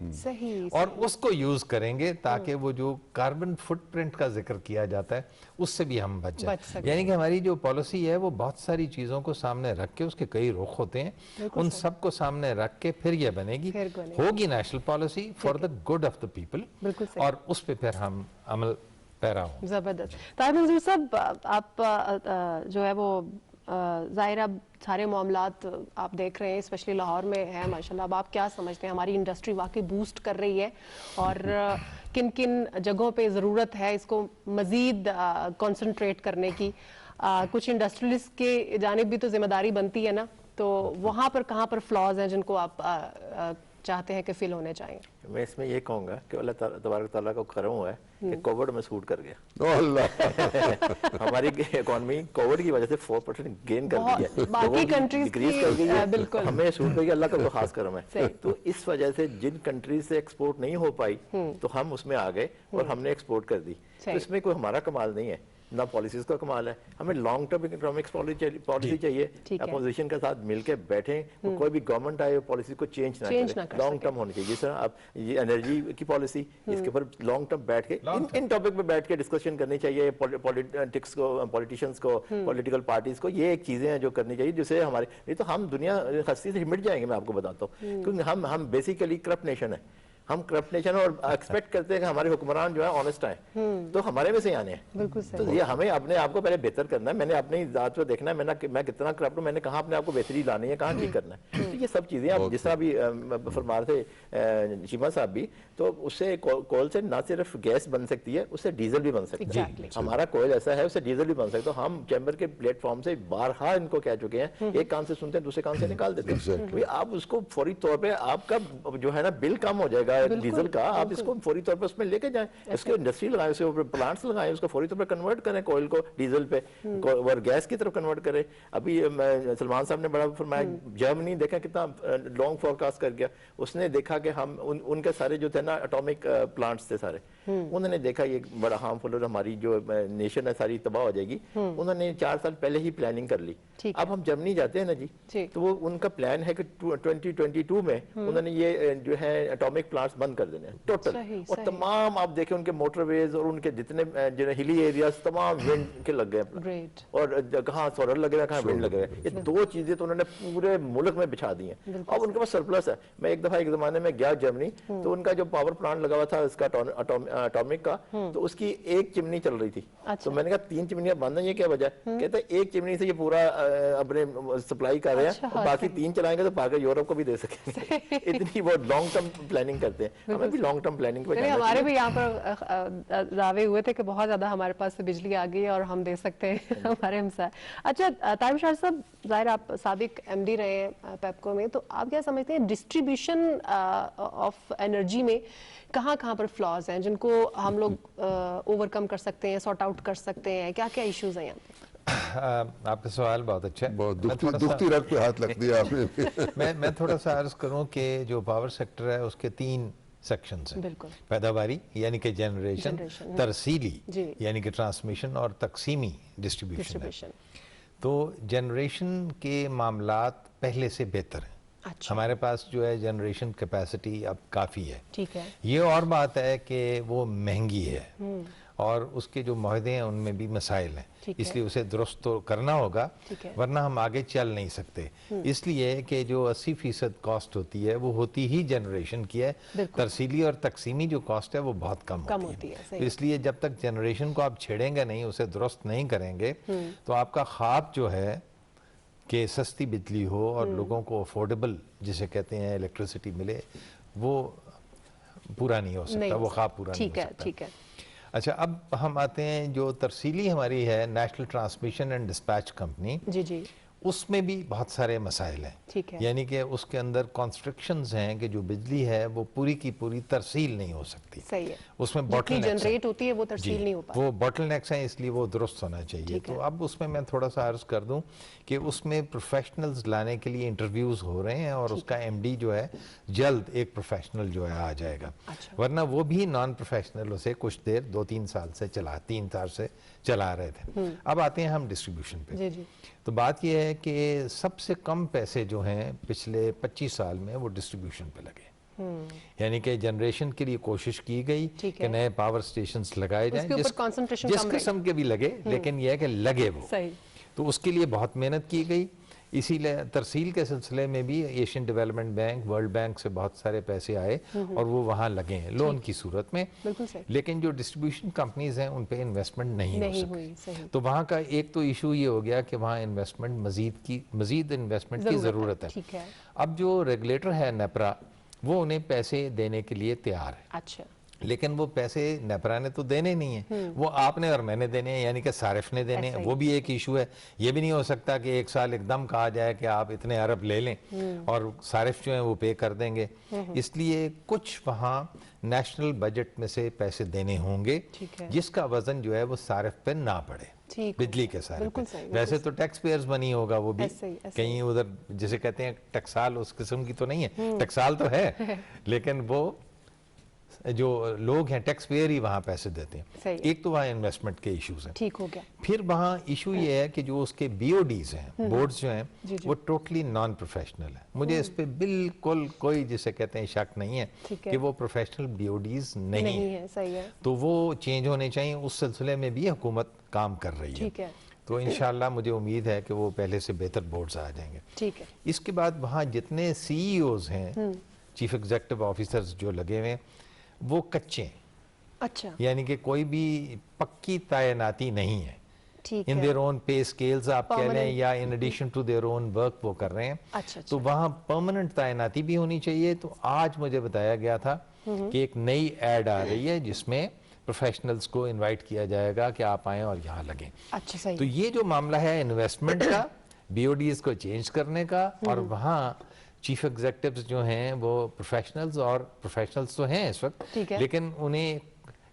और उसको यूज करेंगे ताकि वो जो कार्बन फुटप्रिंट का जिक्र किया जाता है उससे भी हम बच जाए। यानी कि हमारी जो पॉलिसी है वो बहुत सारी चीजों को सामने रख के, उसके कई रुख होते हैं, उन सबको सामने रख के फिर ये बनेगी, होगी national policy for the good of the people, और उस पर फिर हम अमल पैरा हूं। जबरदस्त। ताहिर मंजूर साहब, आप जो है वो जाहिर अब सारे मामलात आप देख रहे हैं, स्पेशली लाहौर में है माशाल्लाह। अब आप क्या समझते हैं, हमारी इंडस्ट्री वाकई बूस्ट कर रही है और किन किन जगहों पे ज़रूरत है इसको मज़ीद कंसंट्रेट करने की? कुछ इंडस्ट्रियलिस्ट के जानिब भी तो जिम्मेदारी बनती है ना, तो वहाँ पर कहाँ पर फ्लॉज हैं जिनको आप चाहते हैं कि फिल होने चाहिए? मैं इसमें ये कहूँगा कि अल्लाह तबारक तआला को करम हुआ है कि कोविड में सूट कर गया। हमारी इकोनॉमी कोविड की वजह से 4% गेन कर गई है, बाकी कंट्रीज डिक्रीज कर गई है, बिल्कुल हमें सूट कर गया, अल्लाह का खास करम है। तो इस वजह से जिन कंट्रीज से एक्सपोर्ट नहीं हो पाई तो हम उसमें आ गए और हमने एक्सपोर्ट कर दी। तो इसमें कोई हमारा कमाल नहीं है, ना पॉलिसीज का कमाल है। हमें लॉन्ग टर्म इकोनॉमिक्स पॉलिसी चाहिए, अपोजिशन के साथ मिलकर बैठे, कोई भी गवर्नमेंट आए पॉलिसी को चेंज ना करे, लॉन्ग टर्म होनी चाहिए। जैसे अब ये एनर्जी की पॉलिसी, इसके ऊपर लॉन्ग टर्म बैठ के इन टॉपिक पे बैठ के डिस्कशन करनी चाहिए, पॉलिटिक्स को, पॉलिटिशियंस को, पॉलिटिकल पार्टीज को। ये एक चीजें हैं जो करनी चाहिए, जिससे हमारे, नहीं तो हम दुनिया हस्ती से मिट जाएंगे। मैं आपको बताता हूँ, क्योंकि हम बेसिकली करप्ट नेशन है, हम करप्ट नेशन और एक्सपेक्ट करते हैं कि हमारे हुक्मरान जो है ऑनेस्ट आए, तो हमारे में से आने हैं। तो ये हमें अपने आप को पहले बेहतर करना है, मैंने अपनी जात को देखना है, मैं कितना करप्ट हूँ, मैंने कहाँ अपने आप को बेहतरी लानी है, कहाँ ठीक करना है। तो ये सब चीजें आप जिस तरह भी फरमा रहे थे शीमा साहब भी, तो उससे कोल से ना सिर्फ गैस बन सकती है, उससे डीजल भी बन सकता है। हमारा कोयल ऐसा है, उससे डीजल भी बन सकता है। हम चैम्बर के प्लेटफॉर्म से बारहा इनको कह चुके हैं, एक कान से सुनते हैं दूसरे कान से निकाल देते हैं। आप उसको फौरी तौर पर, आपका जो है ना बिल कम हो जाएगा डीजल का, आप इसको फौरी तौर पर उसमें लेके जाएं, इसके इंडस्ट्री लगाएं, उसके ऊपर प्लांट्स लगाएं, उसको फौरी तौर पर कन्वर्ट करें कोयल को डीजल पे और गैस की तरफ कन्वर्ट करें। अभी सलमान साहब ने बड़ा फरमाया, जर्मनी देखा कितना लॉन्ग फोरकास्ट कर गया, उसने देखा कि हम उनके सारे जो थे ना एटॉमिक प्लांट्स थे सारे, उन्होंने देखा ये बड़ा हार्मफुल और हमारी जो नेशन है सारी तबाह हो जाएगी। उन्होंने 4 साल पहले ही प्लानिंग कर ली। अब हम जर्मनी जाते हैं ना जी, तो वो उनका प्लान है कि 2022 में उन्होंने ये जो है एटॉमिक प्लांट्स बंद कर देने टोटल, और तमाम आप देखें उनके मोटरवेज और उनके जितने जो हिली एरियाज तमाम विंड के लग गए, और कहाँ सोलर लगे हुए, कहाँ विंड लगे हुए। ये 2 चीजें तो उन्होंने पूरे मुल्क में बिछा दी हैं। अब उनके पास सरप्लस है। मैं एक दफा एक जमाने में गया जर्मनी, तो उनका जो पावर प्लांट लगा हुआ था इसका एटॉमिक का, तो उसकी एक चिमनी चल रही थी। तो मैंने कहा 3 चिमनियां बंद है, ये क्या वजह? कहते एक चिमनी से ये पूरा अपने सप्लाई कर रहे हैं, और बाकी 3 चलाएंगे तो बाकी यूरोप को भी दे सकेंगे। इतनी वो लॉन्ग टर्म प्लानिंग करते हैं। हमें भी लॉन्ग टर्म प्लानिंग पे हमारे भी यहाँ पर दावे हुए थे कि बहुत ज्यादा हमारे पास बिजली आ गई है और हम दे सकते हैं हमारे हमसाय। अच्छा ताहिर बशार साहब, जाहिर आप साबिक एमडी रहे हैं पेप्को में, तो आप क्या समझते हैं डिस्ट्रीब्यूशन ऑफ एनर्जी में कहाँ कहाँ पर फ्लॉज हैं जिनको हम लोग ओवरकम कर सकते हैं, सॉर्ट आउट कर सकते हैं? क्या क्या इश्यूज हैं यहाँ पे? आपका सवाल बहुत अच्छा है। बहुत दुखती रग पे हाथ रख दिया आपने। मैं थोड़ा सा अर्ज करूं कि जो पावर सेक्टर है उसके 3 सेक्शंस हैं। पैदावारी यानी कि जनरेशन, तरसीली यानी कि ट्रांसमिशन, और तकसीमी डिस्ट्रीब्यूशन। तो जनरेशन के मामलात पहले से बेहतर हैं। अच्छा। हमारे पास जो है जनरेशन कैपेसिटी अब काफ़ी है। ठीक है। ये और बात है कि वो महंगी है और उसके जो मुआहदे हैं उनमें भी मसाइल हैं, इसलिए उसे दुरुस्त तो करना होगा, वरना हम आगे चल नहीं सकते। इसलिए कि जो 80% कॉस्ट होती है वो होती ही जनरेशन की है, तरसीली और तकसीमी जो कॉस्ट है वो बहुत कम होती है। इसलिए जब तक जनरेशन को आप छेड़ेंगे नहीं, उसे दुरुस्त नहीं करेंगे, तो आपका ख्वाब जो है कि सस्ती बिजली हो और लोगों को अफोर्डेबल जिसे कहते हैं इलेक्ट्रिसिटी मिले, वो पूरा नहीं हो सकता, वो ख्वाब पूरा नहीं हो सकता। ठीक है। अच्छा, अब हम आते हैं जो तरसीली हमारी है National Transmission and Dispatch Company, जी, उसमें भी बहुत सारे मसाइल हैं। ठीक है। यानी कि उसके अंदर कॉन्स्ट्रक्शंस हैं कि जो बिजली है वो पूरी की पूरी तरसील नहीं हो सकती। सही है। उसमें बॉटल जनरेट होती है वो तरसील नहीं हो पाती, वो बॉटलनेक्स हैं, इसलिए वो दुरुस्त होना चाहिए। तो अब उसमें मैं थोड़ा सा अर्ज कर दूं कि उसमें प्रोफेशनल्स लाने के लिए इंटरव्यूज हो रहे हैं और उसका MD जो है जल्द एक प्रोफेशनल जो है आ जाएगा। अच्छा। वरना वो भी नॉन प्रोफेशनलों से कुछ देर 2-3 साल से 3 साल से चला रहे थे। अब आते हैं हम डिस्ट्रीब्यूशन पे। जी जी। तो बात यह है कि सबसे कम पैसे जो हैं पिछले 25 साल में वो डिस्ट्रीब्यूशन पे लगे। यानी कि जनरेशन के लिए कोशिश की गई कि नए पावर स्टेशंस लगाए जाएं, जिस किस्म के भी लगे, लेकिन यह है कि लगे वो। तो उसके लिए बहुत मेहनत की गई। इसीलिए तरसील के सिलसिले में भी Asian development bank, world bank से बहुत सारे पैसे आए और वो वहाँ लगे हैं लोन की सूरत में। लेकिन जो डिस्ट्रीब्यूशन कंपनीज हैं उन पे इन्वेस्टमेंट नहीं हो सकी। तो वहाँ का एक तो इशू ये हो गया कि वहाँ इन्वेस्टमेंट मजीद इन्वेस्टमेंट की ज़रूरत है। अब जो रेगुलेटर है नेपरा, वो उन्हें पैसे देने के लिए तैयार है। अच्छा। लेकिन वो पैसे नेपरा ने तो देने नहीं है, वो आपने और मैंने देने हैं, यानी कि सारिफ ने देने हैं। वो भी एक इशू है। ये भी नहीं हो सकता कि एक साल एकदम कहा जाए कि आप इतने अरब ले लें और सारिफ जो है वो पे कर देंगे। इसलिए कुछ वहाँ नेशनल बजट में से पैसे देने होंगे जिसका वजन जो है वो सारिफ पे ना पड़े, बिजली के सारे पे। वैसे तो टैक्स पेयर्स बनी होगा वो भी कहीं उधर, जिसे कहते हैं टकसाल, उस किस्म की तो नहीं है। टकसाल तो है लेकिन वो जो लोग हैं टैक्स पेयर ही वहाँ पैसे देते हैं। एक तो वहाँ इन्वेस्टमेंट के इश्यूज हैं। ठीक हो गया। फिर वहाँ इशू ये है कि जो उसके BODs हैं, बोर्ड्स जो हैं, वो टोटली नॉन प्रोफेशनल है। मुझे इस पे बिल्कुल कोई जिसे कहते हैं शक नहीं है कि वो प्रोफेशनल BODs नहीं है। सही है। तो वो चेंज होने चाहिए। उस सिलसिले में भी हुकूमत काम कर रही है। तो इंशाल्लाह मुझे उम्मीद है कि वो पहले से बेहतर बोर्ड्स आ जाएंगे। ठीक है। इसके बाद वहाँ जितने CEOs हैं, चीफ एग्जीक्यूटिव ऑफिसर्स जो लगे हुए हैं, वो कच्चे हैं। अच्छा। यानी कि कोई भी पक्की तैनाती नहीं है। In their own pay scales आप कह लें, या in addition to their own work वो कर रहे हैं। अच्छा। तो वहाँ परमानेंट तैनाती भी होनी चाहिए। तो आज मुझे बताया गया था कि एक नई ऐड आ रही है जिसमें प्रोफेशनल्स को इनवाइट किया जाएगा कि आप आएं और यहाँ लगें। अच्छा, सही। तो ये जो मामला है इन्वेस्टमेंट का, BODs को चेंज करने का, और वहाँ चीफ एग्जीक्यूटिव्स जो हैं वो प्रोफेशनल्स, और प्रोफेशनल्स तो हैं इस वक्त, लेकिन उन्हें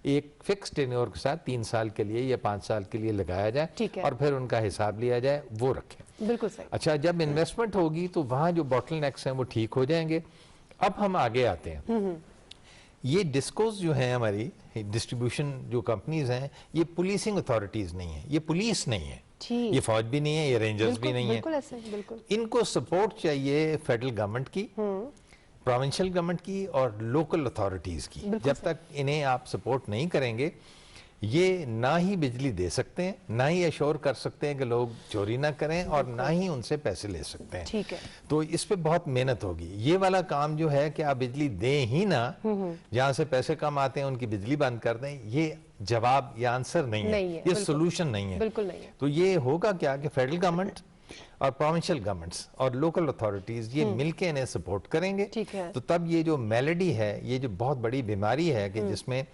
एक फिक्स टेन्योर के साथ 3 साल के लिए या 5 साल के लिए लगाया जाए और फिर उनका हिसाब लिया जाए, वो रखें। बिल्कुल सही। अच्छा, जब इन्वेस्टमेंट होगी तो वहाँ जो बॉटलनेक्स हैं वो ठीक हो जाएंगे। अब हम आगे आते हैं। ये डिस्कोस जो हैं, हमारी डिस्ट्रीब्यूशन जो कंपनीज हैं, ये पुलिसिंग अथॉरिटीज नहीं है, ये पुलिस नहीं है, ये फौज भी नहीं है, ये रेंजर्स भी नहीं है। बिल्कुल ऐसे, बिल्कुल। इनको सपोर्ट चाहिए फेडरल गवर्नमेंट की, प्रोविंशियल गवर्नमेंट की और लोकल अथॉरिटीज की। जब तक इन्हें आप सपोर्ट नहीं करेंगे, ये ना ही बिजली दे सकते हैं, ना ही एश्योर कर सकते हैं कि लोग चोरी ना करें, और ना ही उनसे पैसे ले सकते हैं। ठीक है। तो इस पे बहुत मेहनत होगी। ये वाला काम जो है कि आप बिजली दें ही ना, जहां से पैसे कम आते हैं उनकी बिजली बंद कर दें, ये जवाब या आंसर नहीं है, ये सोल्यूशन नहीं है। बिल्कुल नहीं है। तो ये होगा क्या कि फेडरल गवर्नमेंट और प्रोविंशियल गवर्नमेंट्स और लोकल अथॉरिटीज ये मिलके इन्हें सपोर्ट करेंगे। तो तब ये जो मेलेडी है, ये जो बहुत बड़ी बीमारी है कि जिसमें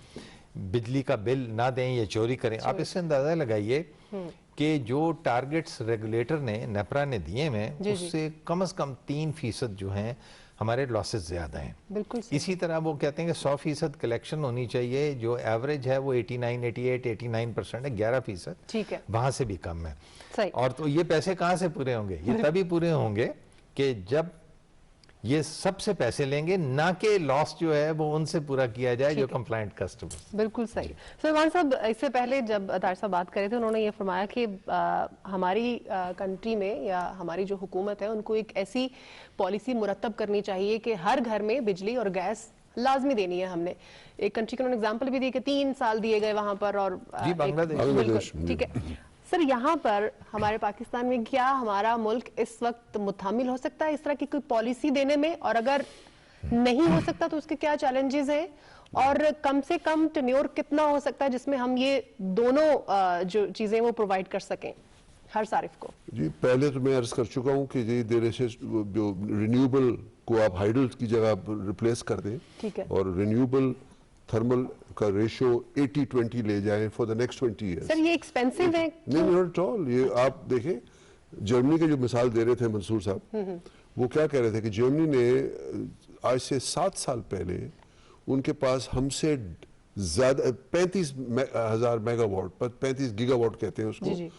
बिजली का बिल ना दें या चोरी करें, आप इससे अंदाजा लगाइए कि जो टारगेट्स रेगुलेटर ने, नेपरा ने दिए हैं, उससे कम से कम 3% जो हैं हमारे लॉसेस ज़्यादा हैं। बिल्कुल इसी तरह वो कहते हैं कि 100% कलेक्शन होनी चाहिए, जो एवरेज है वो 89, 88, 89% है, 11%, ठीक है, वहाँ से भी कम है। सही। और तो ये पैसे कहाँ से पूरे होंगे? ये तभी पूरे होंगे कि जब ये सबसे पैसे लेंगे, ना कि लॉस जो है वो उनसे पूरा किया जाए जो कंप्लायंट कस्टमर। बिल्कुल सही। सलमान साहब, इससे पहले जब अतार साहब बात कर रहे थे, उन्होंने ये फरमाया कि हमारी कंट्री में या हमारी जो हुकूमत है उनको एक ऐसी पॉलिसी मुरतब करनी चाहिए कि हर घर में बिजली और गैस लाजमी देनी है। हमने एक कंट्री का एग्जाम्पल भी दी कि 3 साल दिए गए वहां पर, और जी, बांग्लादेश। ठीक है सर, यहाँ पर हमारे पाकिस्तान में क्या हमारा मुल्क इस वक्त मुतामिल हो सकता है इस तरह की कोई पॉलिसी देने में, और अगर नहीं हो सकता तो उसके क्या चैलेंजेस हैं, और कम से कम टेन्योर कितना हो सकता है जिसमें हम ये दोनों जो चीजें वो प्रोवाइड कर सकें हर सारिफ को? जी, पहले तो मैं अर्ज कर चुका हूँ कि ये देर से जो रिन्यूएबल को आप हाइडल की जगह रिप्लेस कर दें, ठीक है, और रिन्यूएबल थर्मल का रेशियो 80-20 ले जाएं for the next 20 years. Sir ये एक्सपेंसिव है? नहीं, नॉट एट ऑल। ये आप देखें, जर्मनी के जो मिसाल दे रहे थे मंसूर साहब, वो क्या कह रहे थे कि जर्मनी ने आज से 7 साल पहले उनके पास हमसे ज्यादा 35,000 मेगावाट, 35 गीगावाट कहते हैं उसको,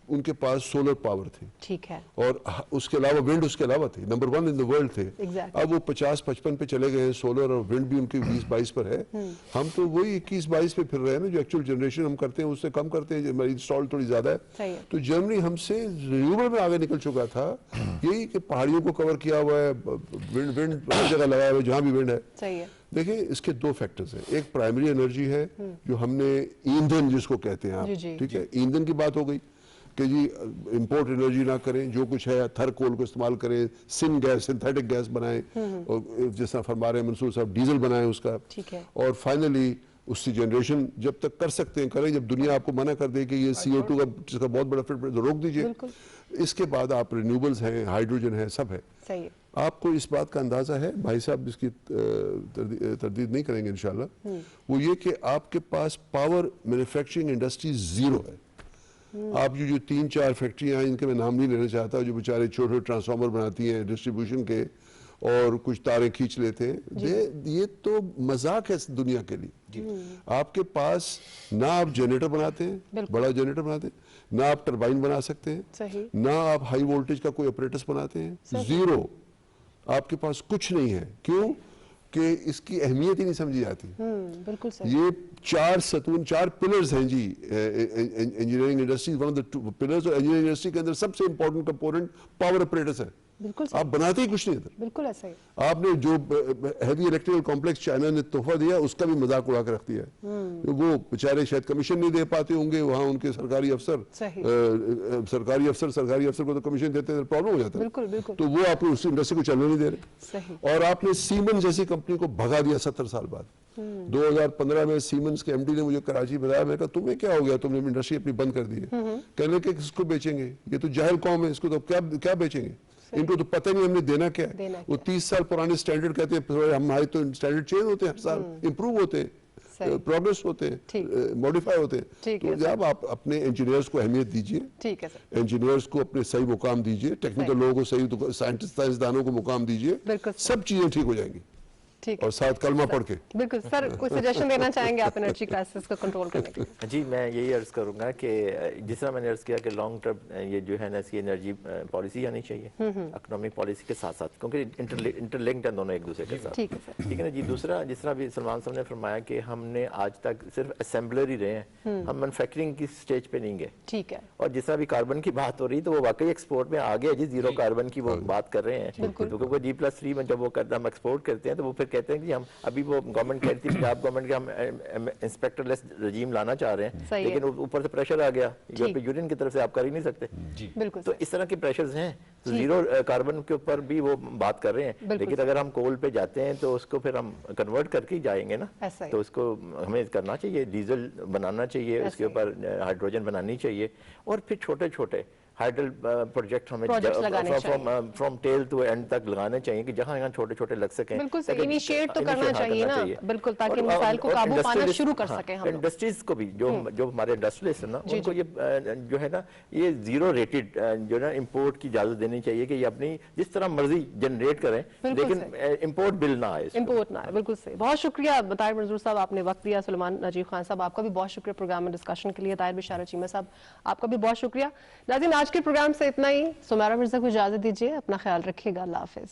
उनके पास सोलर पावर थी, ठीक है, और उसके अलावा विंड उसके अलावा थी, नंबर 1 इन द वर्ल्ड थे। अब वो 50-55 पे चले गए हैं, सोलर और विंड भी उनके 20-22 पर है। हम तो वही 21-22 पे फिर रहे हैं ना, जो एक्चुअल जनरेशन हम करते हैं उससे कम करते हैं, हमारी इंस्टॉल थोड़ी ज्यादा है। तो जर्मनी हमसे रिन्यूएबल में आगे निकल चुका था, यही कि पहाड़ियों को कवर किया हुआ है, विंड हर जगह लगाया हुआ है जहाँ भी विंड है। देखिए, इसके 2 फैक्टर्स हैं। एक प्राइमरी एनर्जी है, जो हमने ईंधन जिसको कहते हैं आप, ठीक है, ईंधन की बात हो गई कि जी इंपोर्ट एनर्जी ना करें, जो कुछ है थर कोल को इस्तेमाल करें, सिन गैस, सिंथेटिक गैस बनाएं, और जिस तरह फरमा रहे हैं मंसूर साहब, डीजल बनाएं उसका, ठीक है, और फाइनली उसकी जनरेशन जब तक कर सकते हैं करें, जब दुनिया आपको मना कर दे कि ये CO2 का जिसका बहुत बड़ा फुटप्रिंट, तो रोक दीजिए। इसके बाद आप रिन्यूएबल्स हैं, हाइड्रोजन है, सब है। सही है। आपको इस बात का अंदाजा है, भाई साहब इसकी तरदीद नहीं करेंगे इंशाल्लाह, वो ये कि आपके पास पावर मैन्युफैक्चरिंग इंडस्ट्री जीरो है। आप जो 3-4 फैक्ट्रियां हैं, इनके मैं नाम नहीं लेना चाहता, जो बेचारे छोटे ट्रांसफार्मर बनाती हैं डिस्ट्रीब्यूशन के, और कुछ तारें खींच लेते हैं, ये तो मजाक है इस दुनिया के लिए। आपके पास ना आप जनरेटर बनाते हैं, बड़ा जनरेटर बनाते हैं, ना आप टरबाइन बना सकते हैं, ना आप हाई वोल्टेज का कोई ऑपरेटस बनाते हैं, जीरो। आपके पास कुछ नहीं है। क्यों? कि इसकी अहमियत ही नहीं समझी जाती। बिल्कुल सही। ये 4 सतून, 4 पिलर्स हैं जी engineering industry. One of the pillars, और इंजीनियरिंग इंडस्ट्री के अंदर सबसे इंपॉर्टेंट कंपोनेंट पावर ऑपरेटस है। बिल्कुल आप बनाते ही कुछ नहीं। बिल्कुल ऐसा ही। आपने जो हैवी इलेक्ट्रिकल कॉम्प्लेक्स चाइना ने तोहफा दिया, उसका भी मजाक उड़ा के रख दिया है। वो बेचारे शायद कमीशन नहीं दे पाते होंगे, वहाँ उनके सरकारी अफसर को तो कमीशन देते हैं, प्रॉब्लम हो जाता है। बिल्कुल बिल्कुल। तो वो आपको उस इंडस्ट्री को चलने नहीं दे रहे। सही। और आपने सीमेंस जैसी कंपनी को भगा दिया 70 साल बाद। 2015 में सीमेंस के MD ने मुझे कराची बताया, मैं कहा तुम्हें क्या हो गया, तुमने इंडस्ट्री अपनी बंद कर दी है। कहने के किसको बेचेंगे, ये तो जाहिल कौम है, इसको तो क्या बेचेंगे, इनको तो पता नहीं हमने देना क्या है। वो 30 साल पुराने स्टैंडर्ड कहते हैं, हमारे तो स्टैंडर्ड चेंज होते हैं, हर साल इंप्रूव होते हैं, प्रोग्रेस होते हैं, मॉडिफाई होते हैं। तो जब आप अपने इंजीनियर्स को अहमियत दीजिए, ठीक है सर, इंजीनियर्स को अपने सही मुकाम दीजिए, टेक्निकल लोगों को सही, साइंसदानों को मुकाम दीजिए, सब चीजें ठीक हो जाएंगी। ठीक और साथ कलमा पढ़ के। बिल्कुल सर, कोई सजेशन देना चाहेंगे आप एनर्जी क्राइसिस को कंट्रोल करने के लिए? जी, मैं यही अर्ज करूंगा कि जिस तरह मैंने अर्ज किया कि लॉन्ग टर्म ये जो है ना, इसकी एनर्जी पॉलिसी आनी चाहिए इकोनॉमिक पॉलिसी के साथ साथ, क्योंकि इंटरलिंक्ड है दोनों एक दूसरे के साथ। ठीक है सर। ठीक है ना जी। दूसरा, जिस तरह भी सलमान साहब ने फरमाया कि हमने आज तक सिर्फ असेंबलर ही रहे हैं, हम मैन्युफैक्चरिंग की स्टेज पे नहीं गए। ठीक है। और जिस तरह भी कार्बन की बात हो रही, तो वो वाकई एक्सपोर्ट में आगे है जी, जीरो कार्बन की वो बात कर रहे हैं। क्योंकि G+3 में जब वो करते हम एक्सपोर्ट करते हैं, तो वो फिर कहते हैं कि हम अभी वो गवर्नमेंट कह रही थी, पंजाब गवर्नमेंट के हम इंस्पेक्टरलेस रजीम लाना चाह रहे हैं, लेकिन ऊपर से प्रेशर आ गया यूरोपीय यूनियन की तरफ से, आप कर ही नहीं सकते। बिल्कुल। तो इस तरह के प्रेशर्स हैं, तो जीरो कार्बन के ऊपर भी वो बात कर रहे हैं। लेकिन अगर हम कोल पे जाते हैं तो उसको फिर हम कन्वर्ट करके ही जाएंगे ना, तो उसको हमें करना चाहिए, डीजल बनाना चाहिए, उसके ऊपर हाइड्रोजन बनानी चाहिए, और फिर छोटे छोटे हाइडल प्रोजेक्ट हमें फ्रॉम टेल टू एंड तक लगाने चाहिए कि जहां यहाँ छोटे छोटे लग सके। बिल्कुल सही, इनिशिएट तो करना चाहिए ना, बिल्कुल, ताकि मिसाइल को काबू पाना शुरू कर सके हम लोग। इंडस्ट्रीज को भी जो हमारे इंडस्ट्रियलिस्ट है ना, उनको ये जो है ना, ये जीरो रेटेड जो ना इंपोर्ट की इजाजत देनी चाहिए कि ये अपनी जिस तरह मर्जी जनरेट करें, लेकिन इंपोर्ट बिल ना आए, इंपोर्ट ना आए। बिल्कुल सही, बहुत शुक्रिया ताहिर मंजूर साहब, आपने वक्त दिया। सुलेमान नजीब खान साहब, आपका भी बहुत शुक्रिया प्रोग्राम में डिस्कशन के लिए। ताहिर बिशारत चीमा साहब, आपका भी बहुत शुक्रिया। नाज़रीन, आज के प्रोग्राम से इतना ही। सुमेरा मिर्जा को इजाजत दीजिए, अपना ख्याल रखिएगा, अल्लाह हाफिज।